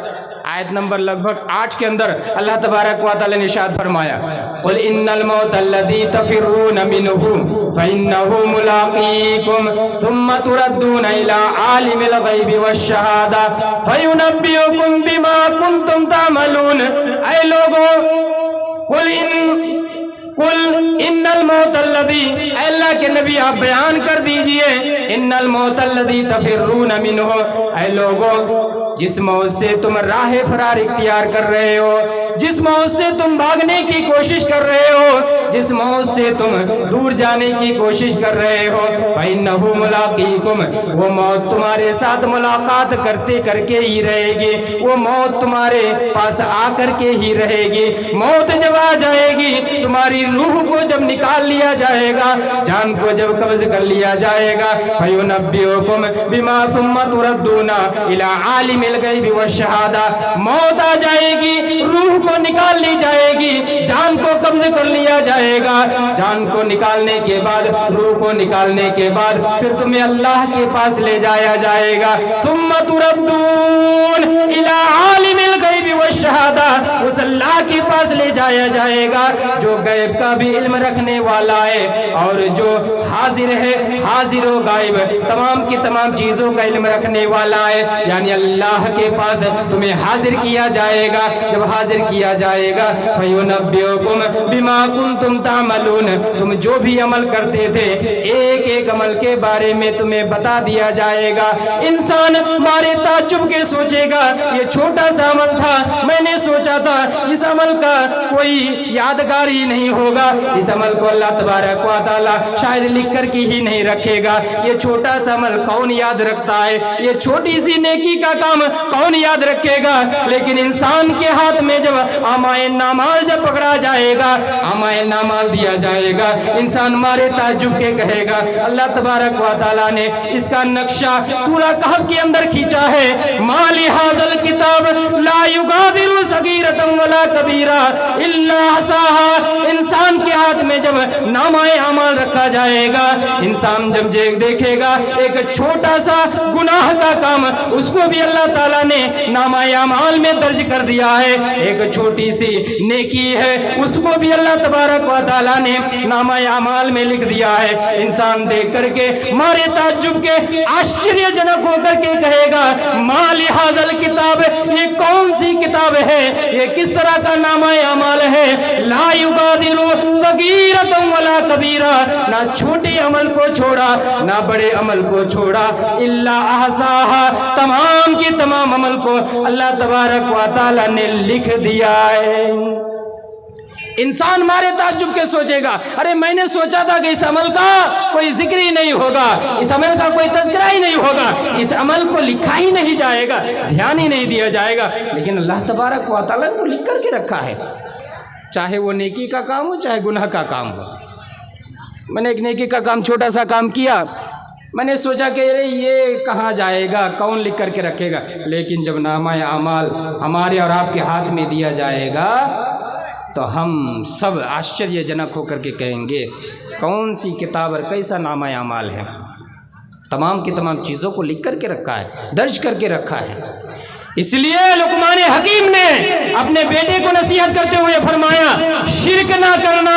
آیت نمبر لگ بھگ 8 کے اندر اللہ تبارک و تعالی نے ارشاد فرمایا قل ان الموت الذی تفرون منہ فانہ ملاقیکم ثم تردون الی عالم الغیب والشہادہ فینبئکم بما کنتم تعملون۔ اے لوگوں قل ان الموت الذی، اے اللہ کے نبی آپ بیان کر دیجئے، ان الموت الذی تفرون منہ، اے لوگوں جس موت سے تم راہ فرار اختیار کر رہے ہو، جس موت سے تم بھاگنے کی کوشش کر رہے ہو، جس موت سے تم دور جانے کی کوشش کر رہے ہو، فَإِنَّهُ مُلَاقِيكُمْ، وہ موت تمہارے ساتھ ملاقات کرتے کر کے ہی رہے گی، وہ موت تمہارے پاس آ کر کے ہی رہے گی۔ موت جب آ جائے گی، تمہاری روح کو جب نکال لیا جائے گا، جان کو جب قبض کر لیا جائے گا، فَيُنَبِّئُكُمْ بِمَا ثُمَّ تُرَدُّونَ إِلَىٰ عَالِمِ الغیب والشہادہ، موت آ جائے گی، روح کو نکال لی جائے گی، جان کو قبض کر لیا جائے گا، جان کو نکالنے کے بعد، روح کو نکالنے کے بعد پھر تمہیں اللہ کے پاس لے جایا جائے گا۔ ثم تردون الی عالم الغیب والشہادہ، اس اللہ کے پاس لے جایا جائے گا جو غیب کا بھی علم رکھنے والا ہے اور جو حاضر ہے، حاضر و غائب تمام کی تمام چیزوں کا علم رکھنے والا ہے، یعنی اللہ کے پاس تمہیں حاضر کیا جائے گا۔ جب حاضر کیا جائے گا فَيُنَبِّئُكُمْ بِمَا كُنْتُمْ تَعْمَلُونَ، تم جو بھی عمل کرتے تھے ایک ایک عمل کے بارے میں تمہیں بتا دیا جائے گا۔ انسان مارے تعجب کے سوچے گا یہ چھوٹا سا عمل تھا، میں نے سوچا تھا اس عمل کا کوئی یادگار ہی نہیں ہوگا، اس عمل کو اللہ تبارک و تعالی شاید لکھ کر کے ہی نہیں رکھے گا، یہ چھوٹا سا عمل کون یاد رکھتا ہے، یہ چھوٹی سی نیکی کا کام کون یاد رکھے گا۔ لیکن انسان کے ہاتھ میں جب اعمال نامال جب پکڑا جائے گا، اعمال نامال دیا جائے گا، انسان مارے تعجب کے کہے گا۔ اللہ تبارک و تعالی نے اس کا نقشہ سورہ کہف کے اندر کھینچا ہے، ما لہذا الکتاب لا یغادر صغیرۃ ولا کبیرہ الا احصاها، انسان کے ہاتھ میں جب نامہ اعمال رکھا جائے گا، انسان جب دیکھے گا ایک چھوٹا سا گناہ کا کام اس کو بھی اللہ تعالیٰ نے نامہ اعمال میں درج کر دیا ہے، ایک چھوٹی سی نیکی ہے اس کو بھی اللہ تبارک و تعالیٰ نے نامہ اعمال میں لکھ دیا ہے۔ انسان دیکھ کر کے مارے تعجب کے آشچریہ جنک ہو کر کے کہے گا ما لہذا الکتاب، یہ کون سی کتاب ہے، یہ کس طرح کا نامہ اعمال ہے، لا یغادر صغیرۃ ولا کبیرہ، نہ چھوٹے عمل کو چھوڑا نہ بڑے عمل کو چھوڑا، الا احصاها، تمام کے تمام عمل کو اللہ تبارک و تعالی نے لکھ دیا ہے۔ انسان مارے تعجب کے سوچے گا ارے میں نے سوچا تھا کہ اس عمل کا کوئی ذکر ہی نہیں ہوگا، اس عمل کا کوئی تذکرہ ہی نہیں ہوگا، اس عمل کو لکھا ہی نہیں جائے گا، دھیان ہی نہیں دیا جائے گا، لیکن اللہ تبارک و تعالی نے تو لکھ کر کے رکھا ہے، چاہے وہ نیکی کا کام ہو چاہے گناہ کا کام ہو۔ میں نے ایک نیکی کا کام چھوٹا سا کام کیا، میں نے سوچا کہ یہ کہاں جائے گا، کون لکھ کر کے رکھے گا، لیکن جب نامہ اعمال ہمارے اور آپ کے ہاتھ میں دیا جائے گا تو ہم سب آشچریہ جنک ہو کر کے کہیں گے کون سی کتاب اور کیسا نامہ اعمال ہے، تمام کی تمام چیزوں کو لکھ کر کے رکھا ہے، درج کر کے رکھا ہے۔ اس لیے لقمان حکیم نے اپنے بیٹے کو نصیحت کرتے ہوئے فرمایا شرک نہ کرنا،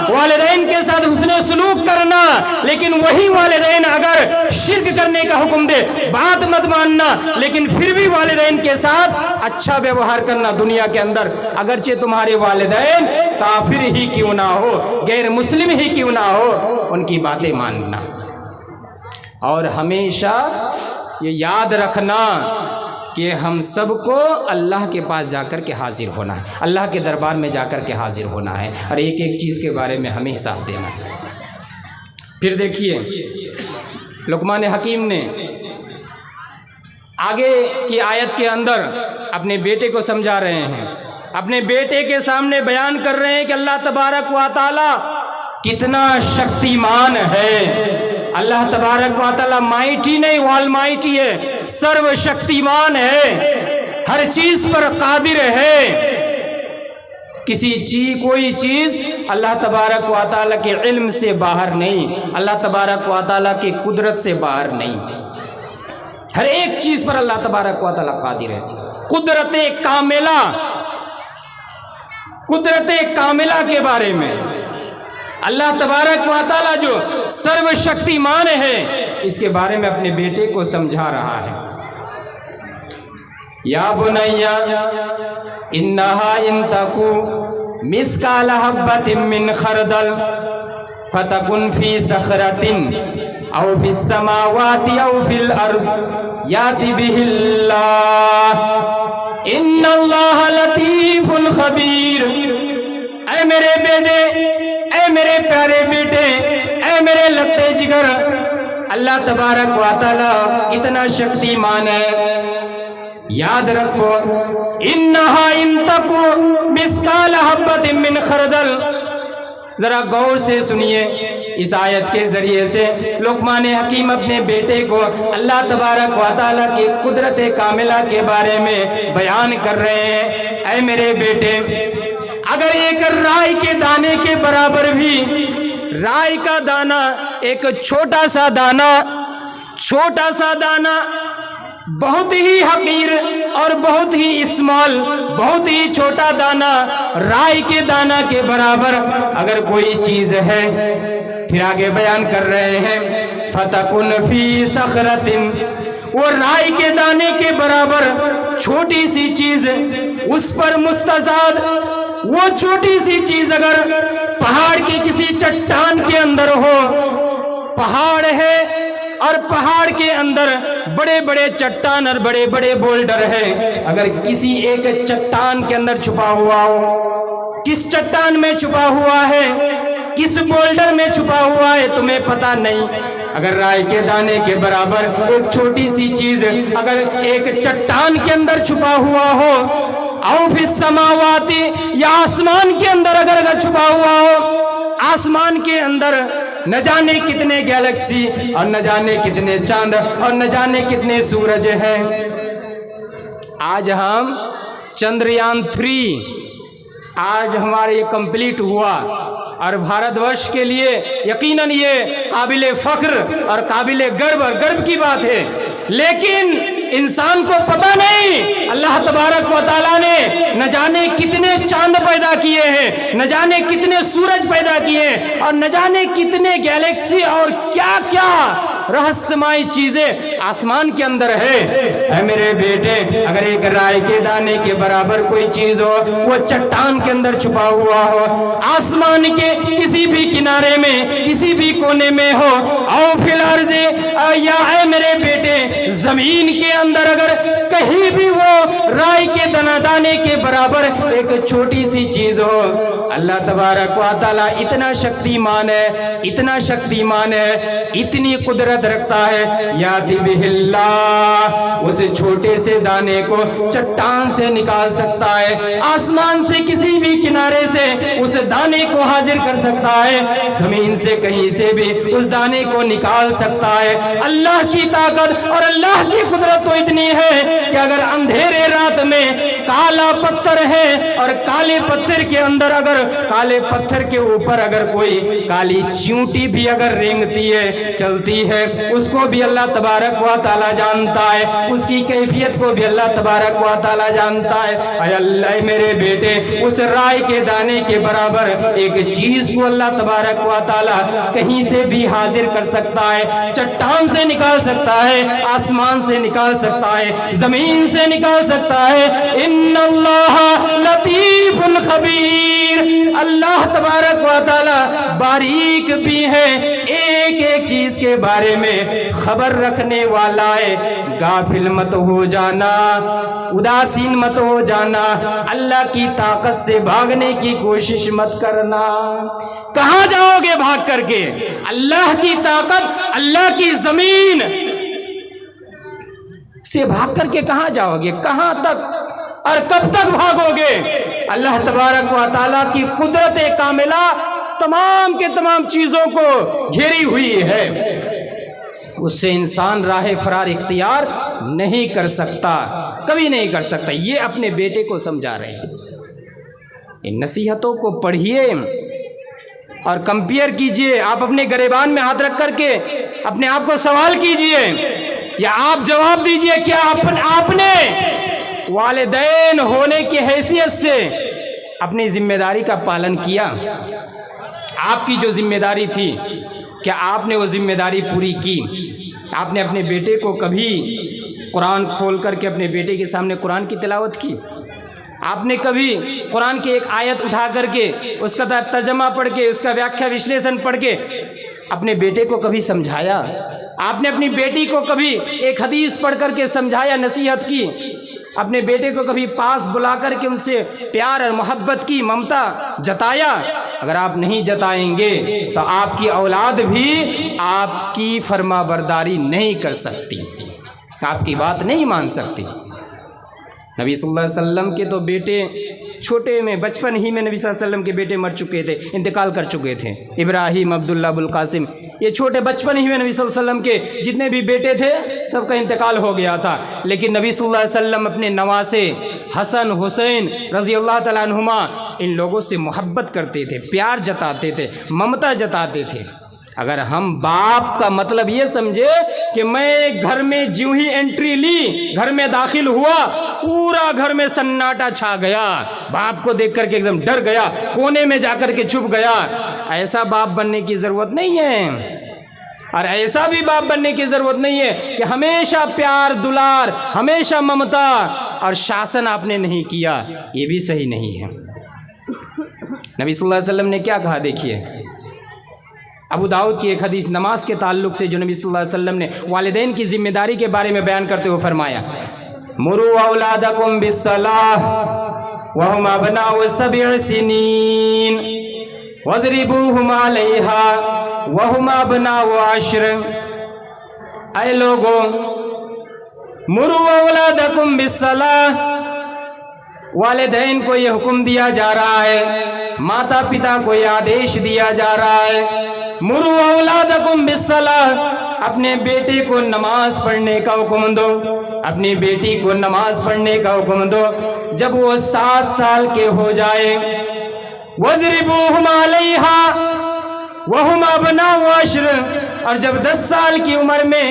والدین کے ساتھ حسن سلوک کرنا، لیکن وہی والدین اگر شرک کرنے کا حکم دے بات مت ماننا، لیکن پھر بھی والدین کے ساتھ اچھا ویوہار کرنا دنیا کے اندر، اگرچہ تمہارے والدین کافر ہی کیوں نہ ہو، غیر مسلم ہی کیوں نہ ہو، ان کی باتیں ماننا۔ اور ہمیشہ یہ یاد رکھنا کہ ہم سب کو اللہ کے پاس جا کر کے حاضر ہونا ہے، اللہ کے دربار میں جا کر کے حاضر ہونا ہے، اور ایک ایک چیز کے بارے میں ہمیں حساب دینا ہے۔ پھر دیکھیے لقمان حکیم نے آگے کی آیت کے اندر اپنے بیٹے کو سمجھا رہے ہیں، اپنے بیٹے کے سامنے بیان کر رہے ہیں کہ اللہ تبارک و تعالی کتنا شکتیمان ہے۔ اللہ تبارک و تعالی مائٹی نہیں، آل مائٹی ہے، سرو شکتیمان ہے، ہر چیز پر قادر ہے۔ کوئی چیز اللہ تبارک و تعالی کے علم سے باہر نہیں، اللہ تبارک و تعالی کی قدرت سے باہر نہیں۔ ہر ایک چیز پر اللہ تبارک و تعالیٰ قادر ہے۔ قدرت کاملہ کے بارے میں اللہ تبارک و تعالیٰ جو سرو شکتیمان ہے اس کے بارے میں اپنے بیٹے کو سمجھا رہا ہے۔ یا بنیا انہا ان تکو مثقال حبۃ من خردل فتکن فی صخرۃ او فی السماوات او فی الارض یأت بہ اللہ ان اللہ لطیف خبیر۔ اے میرے بیٹے، اے میرے پیارے بیٹے، اے میرے لگتے جگر، اللہ تبارک و تعالیٰ کتنا شکتیمان ہے۔ یاد رکھو انہا ان تکو مثقال حبۃ من خردل۔ ذرا غور سے سنیے، اس آیت کے ذریعے سے لقمان حکیم اپنے بیٹے کو اللہ تبارک و تعالیٰ کی قدرت کاملہ کے بارے میں بیان کر رہے ہیں۔ اے میرے بیٹے، اگر ایک رائی کے دانے کے برابر بھی، رائی کا دانہ، ایک چھوٹا سا دانہ بہت ہی حقیر اور بہت ہی اسمال، بہت ہی چھوٹا دانہ، رائی کے دانہ کے برابر اگر کوئی چیز ہے، پھر آگے بیان کر رہے ہیں فَتَكُنْ فِي صَخْرَةٍ، وہ رائی کے دانے کے برابر چھوٹی سی چیز، اس پر مستزاد وہ چھوٹی سی چیز اگر پہاڑ کے کسی چٹان کے اندر ہو، پہاڑ ہے اور پہاڑ کے اندر بڑے بڑے چٹان اور بڑے بڑے بولڈر ہیں، اگر کسی ایک چٹان کے اندر چھپا ہوا ہو، کس چٹان میں چھپا ہوا ہے، کس بولڈر میں چھپا ہوا ہے تمہیں پتہ نہیں، اگر رائی کے دانے کے برابر ایک چھوٹی سی چیز اگر ایک چٹان کے اندر چھپا ہوا ہو، او فی السماوات، یا آسمان کے اندر اگر چھپا ہوا ہو، آسمان کے اندر نہ جانے کتنے گیلیکسی اور نہ جانے کتنے چاند اور نہ جانے کتنے سورج ہیں۔ آج ہم چندریان 3 آج ہمارے یہ کمپلیٹ ہوا، اور بھارت ورش کے لیے یقیناً یہ قابل فخر اور قابل گرو کی بات ہے، لیکن انسان کو پتہ نہیں اللہ تبارک و تعالیٰ نے نہ جانے کتنے چاند پیدا کیے ہیں، نہ جانے کتنے سورج پیدا کیے ہیں، اور نہ جانے کتنے گیلیکسی اور کیا کیا رہسمائی چیزیں آسمان کے اندر ہے۔ اے میرے بیٹے، اگر ایک رائے کے دانے کے برابر کوئی چیز ہو، وہ چٹان کے اندر چھپا ہوا ہو، آسمان کے کسی بھی کنارے میں، کسی بھی کونے میں ہو، او فی الارض، یا اے میرے بیٹے زمین کے اندر اگر کہیں بھی وہ رائی کے دانے کے برابر ایک چھوٹی سی چیز ہو، اللہ تبارک و تعالیٰ اتنا شکتیمان ہے، اتنا شکتیمان ہے، اتنی قدرت رکھتا ہے، یاتی بہ اللہ، اس چھوٹے سے دانے کو چٹان سے نکال سکتا ہے، آسمان سے کسی بھی کنارے سے اس دانے کو حاضر کر سکتا ہے، زمین سے کہیں سے بھی اس دانے کو نکال سکتا ہے۔ اللہ کی طاقت اور اللہ کی قدرت تو اتنی ہے کہ اگر اندھیرے رات میں کالا پتھر ہے اور کالے پتھر کے اندر اگر کالے پتھر کے اوپر اگر کوئی کالی چیونٹی بھی اگر رینگتی ہے، چلتی ہے، اس کو بھی اللہ تبارک و تعالیٰ جانتا ہے، اس کی کیفیت کو بھی اللہ تبارک و تعالیٰ جانتا ہے۔ اے اللہ میرے بیٹے، اس رائی کے دانے کے برابر ایک چیز کو اللہ تبارک و تعالیٰ کہیں سے بھی حاضر کر سکتا ہے، چٹان سے نکال سکتا ہے، آسمان سے نکال سکتا ہے، زمین سے نکال سکتا ہے۔ ان اللہ لطیف خبیر، اللہ تبارک و تعالیٰ باریک بھی ہے، ایک ایک چیز کے بارے میں خبر رکھنے والا ہے۔ غافل مت ہو جانا، اداسین مت ہو جانا، اللہ کی طاقت سے بھاگنے کی کوشش مت کرنا۔ کہاں جاؤ گے بھاگ کر کے؟ اللہ کی طاقت، اللہ کی زمین سے بھاگ کر کے کہاں جاؤ گے؟ کہاں تک اور کب تک بھاگو گے؟ اللہ تبارک و تعالیٰ کی قدرت کاملہ تمام کے تمام چیزوں کو گھیری ہوئی ہے، اس سے انسان راہ فرار اختیار نہیں کر سکتا، کبھی نہیں کر سکتا۔ یہ اپنے بیٹے کو سمجھا رہے ہیں۔ ان نصیحتوں کو پڑھیے اور کمپیئر کیجئے، آپ اپنے گریبان میں ہاتھ رکھ کر کے اپنے آپ کو سوال کیجئے یا آپ جواب دیجئے کیا آپ نے والدین ہونے کی حیثیت سے اپنی ذمہ داری کا پالن کیا؟ آپ کی جو ذمہ داری تھی کیا آپ نے وہ ذمہ داری پوری کی؟ آپ نے اپنے بیٹے کو کبھی قرآن کھول کر کے اپنے بیٹے کے سامنے قرآن کی تلاوت کی؟ آپ نے کبھی قرآن کی ایک آیت اٹھا کر کے اس کا ترجمہ پڑھ کے اس کا ویاکھیا وشلیشن پڑھ کے اپنے بیٹے کو کبھی سمجھایا؟ آپ نے اپنی بیٹی کو کبھی ایک حدیث پڑھ کر کے سمجھایا، نصیحت کی؟ اپنے بیٹے کو کبھی پاس بلا کر کے ان سے پیار اور محبت کی، ممتا جتایا؟ اگر آپ نہیں جتائیں گے تو آپ کی اولاد بھی آپ کی فرما برداری نہیں کر سکتی، آپ کی بات نہیں مان سکتی۔ نبی صلی اللہ علیہ وسلم کے تو بیٹے چھوٹے میں بچپن ہی میں نبی صلی اللہ علیہ وسلم کے بیٹے مر چکے تھے، انتقال کر چکے تھے۔ ابراہیم، عبداللہ، ابوالقاسم، یہ چھوٹے بچپن ہی میں نبی صلی اللہ علیہ وسلم کے جتنے بھی بیٹے تھے سب کا انتقال ہو گیا تھا، لیکن نبی صلی اللہ علیہ وسلم اپنے نواسے حسن، حسین رضی اللہ تعالیٰ عنہما ان لوگوں سے محبت کرتے تھے، پیار جتاتے تھے، ممتا جتاتے تھے۔ اگر ہم باپ کا مطلب یہ سمجھے کہ میں گھر میں جیوں ہی انٹری لی، گھر میں داخل ہوا، پورا گھر میں سناٹا چھا گیا، باپ کو دیکھ کر کے ایک دم ڈر گیا، کونے میں جا کر کے چھپ گیا، ایسا باپ بننے کی ضرورت نہیں ہے۔ اور ایسا بھی باپ بننے کی ضرورت نہیں ہے کہ ہمیشہ پیار دلار، ہمیشہ ممتا اور شاسن آپ نے نہیں کیا، یہ بھی صحیح نہیں ہے۔ نبی صلی اللہ علیہ وسلم نے کیا کہا دیکھیے، ابو داؤد کی ایک حدیث نماز کے تعلق سے جو نبی صلی اللہ علیہ وسلم نے والدین کی ذمہ داری کے بارے میں بیان کرتے ہوئے فرمایا، مروا اولادکم بالصلاۃ وهم ابناء 7 سنین واضربوهم علیہا وهم ابناء 10۔ اے لوگوں، مروا اولادکم بالصلاۃ، والدین کو یہ حکم دیا جا رہا ہے، ماتا پتا کو یہ آدیش دیا جا رہا ہے، مروا اولادکم بالصلاۃ، اپنے بیٹے کو نماز پڑھنے کا حکم دو، اپنی بیٹی کو نماز پڑھنے کا حکم دو۔ جب وہ 7 سال کے ہو جائے، وَاضْرِبُوهُمْ عَلَيْهَا وَهُمْ أَبْنَاءُ 10، اور جب 10 سال کی عمر میں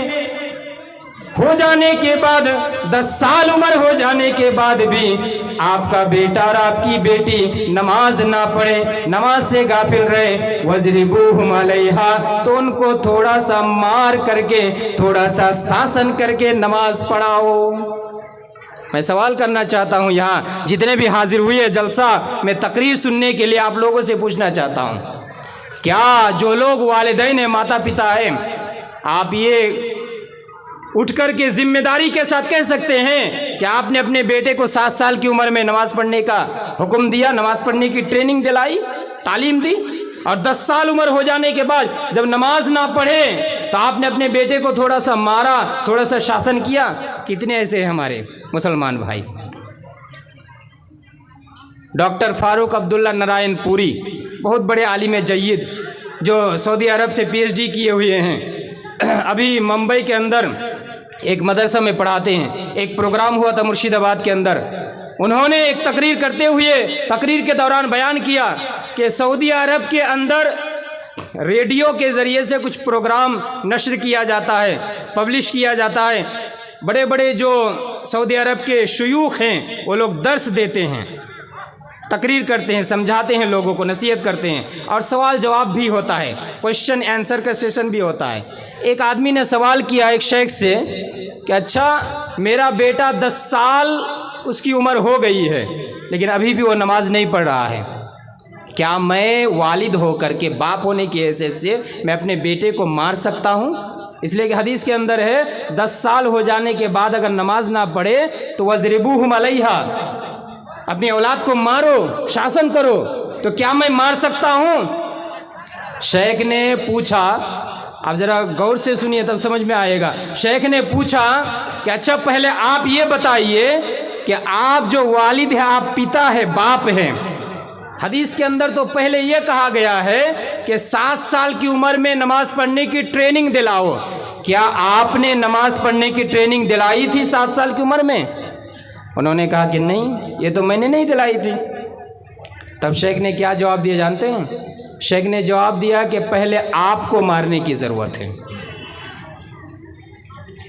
ہو جانے کے بعد، 10 سال عمر ہو جانے کے بعد بھی آپ کا بیٹا اور آپ کی بیٹی نماز نہ پڑھے، نماز سے غافل رہے، وَاضْرِبُوهُمْ عَلَيْهَا، تو ان کو تھوڑا سا مار کر کے، تھوڑا سا شاسن کر کے نماز پڑھاؤ۔ میں سوال کرنا چاہتا ہوں، یہاں جتنے بھی حاضر ہوئے جلسہ میں تقریر سننے کے لیے آپ لوگوں سے پوچھنا چاہتا ہوں، کیا جو لوگ والدین ہیں، ماتا پتا ہیں، آپ یہ اٹھ کر کے ذمہ داری کے ساتھ کہہ سکتے ہیں کہ آپ نے اپنے بیٹے کو 7 سال کی عمر میں نماز پڑھنے کا حکم دیا، نماز پڑھنے کی ٹریننگ دلائی، تعلیم دی، اور 10 سال عمر ہو جانے کے بعد جب نماز نہ پڑھے تو آپ نے اپنے بیٹے کو تھوڑا سا مارا، تھوڑا سا شاسن کیا؟ کتنے ایسے ہیں ہمارے مسلمان بھائی؟ ڈاکٹر فاروق عبداللہ نرائن پوری، بہت بڑے عالم جید جو سعودی عرب سے پی ایچ ڈی کیے ہوئے ہیں، ابھی ممبئی کے اندر ایک مدرسہ میں پڑھاتے ہیں۔ ایک پروگرام ہوا تھا مرشید آباد کے اندر، انہوں نے ایک تقریر کرتے ہوئے تقریر کے دوران بیان کیا کہ سعودی عرب کے اندر ریڈیو کے ذریعے سے کچھ پروگرام نشر کیا جاتا ہے، پبلش کیا جاتا ہے، بڑے بڑے جو سعودی عرب کے شیوخ ہیں وہ لوگ درس دیتے ہیں، تقریر کرتے ہیں، سمجھاتے ہیں لوگوں کو، نصیحت کرتے ہیں، اور سوال جواب بھی ہوتا ہے، کوشچن آنسر کا سیشن بھی ہوتا ہے۔ ایک آدمی نے سوال کیا ایک شیخ سے کہ اچھا میرا بیٹا 10 سال اس کی عمر ہو گئی ہے لیکن ابھی بھی وہ نماز نہیں پڑھ رہا ہے، کیا میں والد ہو کر کے، باپ ہونے کی حیثیت سے میں اپنے بیٹے کو مار سکتا ہوں؟ اس لیے کہ حدیث کے اندر ہے 10 سال ہو جانے کے بعد اگر نماز نہ پڑھے تو وَاضْرِبُوهُمْ عَلَيْهَا، اپنی اولاد کو مارو، شاسن کرو، تو کیا میں مار سکتا ہوں؟ شیخ نے پوچھا، آپ ذرا غور سے سنیے تب سمجھ میں آئے گا۔ شیخ نے پوچھا کہ اچھا پہلے آپ یہ بتائیے کہ آپ جو والد ہیں، آپ پتا ہے، باپ ہیں، حدیث کے اندر تو پہلے یہ کہا گیا ہے کہ 7 سال کی عمر میں نماز پڑھنے کی ٹریننگ دلاؤ، کیا آپ نے نماز پڑھنے کی ٹریننگ دلائی تھی 7 سال کی عمر میں؟ انہوں نے کہا کہ نہیں، یہ تو میں نے نہیں دلائی تھی۔ تب شیخ نے کیا جواب دیا جانتے ہیں؟ شیخ نے جواب دیا کہ پہلے آپ کو مارنے کی ضرورت ہے،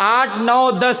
8, 9, 10,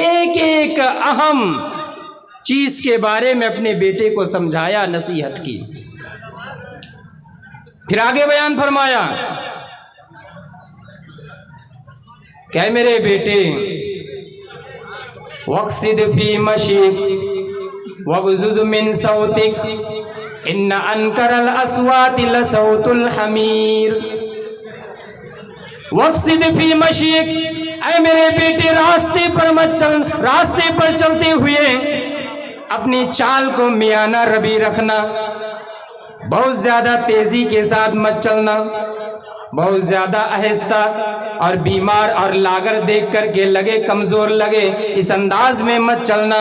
ایک ایک اہم چیز کے بارے میں اپنے بیٹے کو سمجھایا، نصیحت کی۔ پھر آگے بیان فرمایا کہ اے میرے بیٹے، وَاقْصِدْ فِي مَشِيكَ وَاغْضُضْ مِنْ صَوْتِكَ إِنَّ أَنْكَرَ الْأَصْوَاتِ لَصَوْتُ الْحَمِيرِ۔ وَاقْصِدْ فِي مَشِيكَ، اے میرے بیٹے راستے پر مت چل، راستے پر چلتے ہوئے اپنی چال کو میانہ ربی رکھنا، بہت زیادہ تیزی کے ساتھ مت چلنا، بہت زیادہ آہستہ اور بیمار اور لاغر دیکھ کر کے لگے کمزور لگے اس انداز میں مت چلنا۔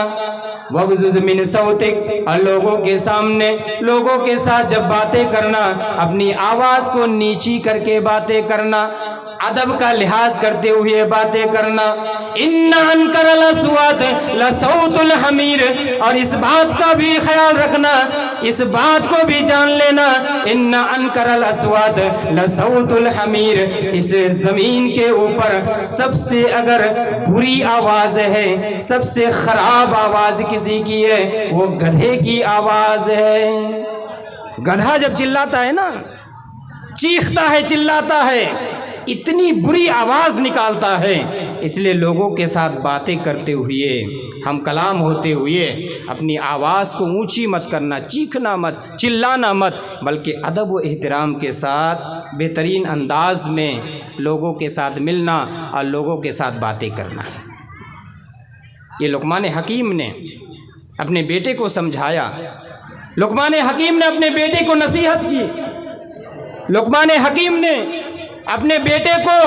وَاغْضُضْ مِنْ صَوْتِكَ، اور لوگوں کے سامنے، لوگوں کے ساتھ جب باتیں کرنا اپنی آواز کو نیچی کر کے باتیں کرنا، ادب کا لحاظ کرتے ہوئے باتیں کرنا۔ اِنَّ أَنْكَرَ الْأَصْوَاتِ لَصَوْتُ الْحَمِيرِ، اور اس بات کا بھی خیال رکھنا، اس بات کو بھی جان لینا، اِنَّ أَنْكَرَ الْأَصْوَاتِ لَصَوْتُ الْحَمِيرِ، اس زمین کے اوپر سب سے اگر بری آواز ہے، سب سے خراب آواز کسی کی ہے، وہ گدھے کی آواز ہے۔ گدھا جب چلاتا ہے نا، چیختا ہے، چلاتا ہے، اتنی بری آواز نکالتا ہے۔ اس لیے لوگوں کے ساتھ باتیں کرتے ہوئے، ہم کلام ہوتے ہوئے اپنی آواز کو اونچی مت کرنا، چیخنا مت، چلانا مت، بلکہ ادب و احترام کے ساتھ بہترین انداز میں لوگوں کے ساتھ ملنا اور لوگوں کے ساتھ باتیں کرنا۔ یہ لقمان حکیم نے اپنے بیٹے کو سمجھایا، لقمان حکیم نے اپنے بیٹے کو نصیحت کی، لقمان حکیم نے اپنے بیٹے کو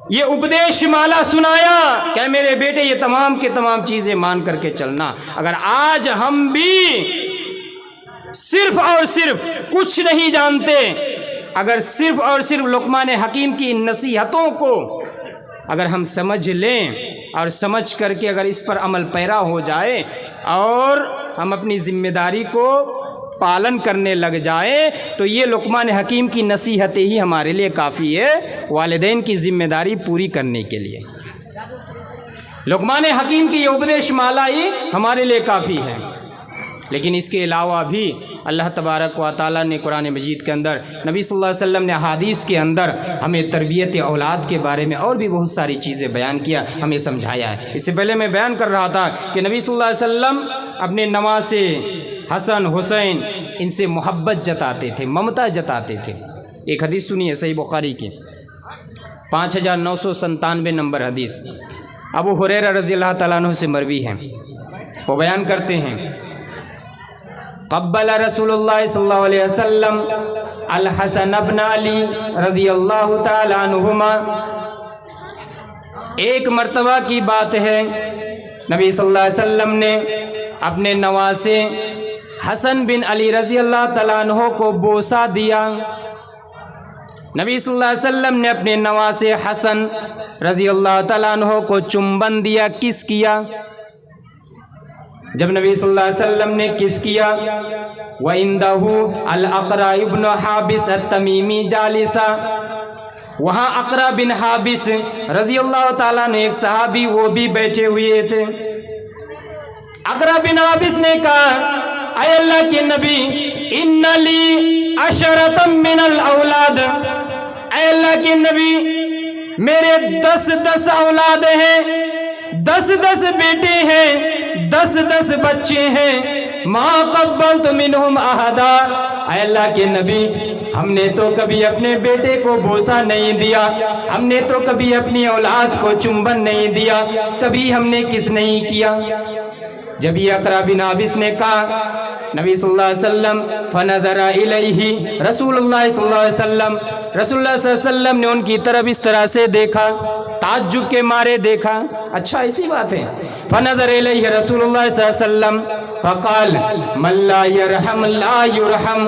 یہ اپدیش مالا سنایا کہ میرے بیٹے یہ تمام کے تمام چیزیں مان کر کے چلنا۔ اگر آج ہم بھی صرف اور صرف کچھ نہیں جانتے، اگر صرف اور صرف لقمان حکیم کی نصیحتوں کو اگر ہم سمجھ لیں اور سمجھ کر کے اگر اس پر عمل پیرا ہو جائے اور ہم اپنی ذمہ داری کو پالن کرنے لگ جائیں، تو یہ لقمان حکیم کی نصیحتیں ہی ہمارے لیے کافی ہے والدین کی ذمہ داری پوری کرنے کے لیے۔ لقمان حکیم کی یہ اپدیش مالا ہی ہمارے لیے کافی ہے۔ لیکن اس کے علاوہ بھی اللہ تبارک و تعالیٰ نے قرآن مجید کے اندر، نبی صلی اللہ علیہ وسلم نے احادیث کے اندر ہمیں تربیت اولاد کے بارے میں اور بھی بہت ساری چیزیں بیان کیا، ہمیں سمجھایا ہے۔ اس سے پہلے میں بیان کر رہا تھا کہ نبی صلی اللہ علیہ وسلم اپنے نواسے حسن حسین ان سے محبت جتاتے تھے، ممتا جتاتے تھے۔ ایک حدیث سنیے صحیح بخاری کی 5997 نمبر حدیث، ابو ہریرہ رضی اللہ تعالیٰ عنہ سے مروی ہے۔ وہ بیان کرتے ہیں، قبل رسول اللہ صلی اللہ علیہ وسلم الحسن بن علی رضی اللہ تعالیٰ عنہما۔ ایک مرتبہ کی بات ہے، نبی صلی اللہ علیہ وسلم نے اپنے نواسے حسن بن علی رضی اللہ تعالیٰ عنہ کو بوسہ دیا۔ نبی صلی اللہ علیہ وسلم نے اپنے نواسے حسن رضی اللہ تعالیٰ عنہ کو چمبن دیا، کس کیا۔ جب نبی صلی اللہ علیہ وسلم نے کس کیا، وَعِنْدَهُ الْأَقْرَعُ بْنُ حَابِسَ التَّمِیمِی جَالِسًا، وہاں اقرع بن حابس رضی اللہ تعالیٰ نے ایک صحابی وہ بھی بیٹھے ہوئے تھے۔ اقرع بن حابس نے کہا، اے اللہ کے نبی، ان لی عشرۃ من الاولاد، اے اللہ کے نبی میرے 10 اولاد ہیں، 10 بیٹے ہیں، 10 بچے ہیں، ما قبلت منہم احدا، اے اللہ کے نبی ہم نے تو کبھی اپنے بیٹے کو بوسہ نہیں دیا، ہم نے تو کبھی اپنی اولاد کو چمبن نہیں دیا، کبھی ہم نے کس نہیں کیا۔ جب یہ اقرع بن حابس نے کہا، نبی صلی اللہ علیہ وسلم فنظر الیہ، رسول اللہ صلی اللہ علیہ وسلم، رسول اللہ صلی اللہ علیہ وسلم نے ان کی طرف اس طرح سے دیکھا، تعجب کے مارے دیکھا، اچھا ایسی بات ہے۔ فنظر الیہ رسول اللہ صلی اللہ علیہ وسلم فقال من لا یرحم لا یرحم،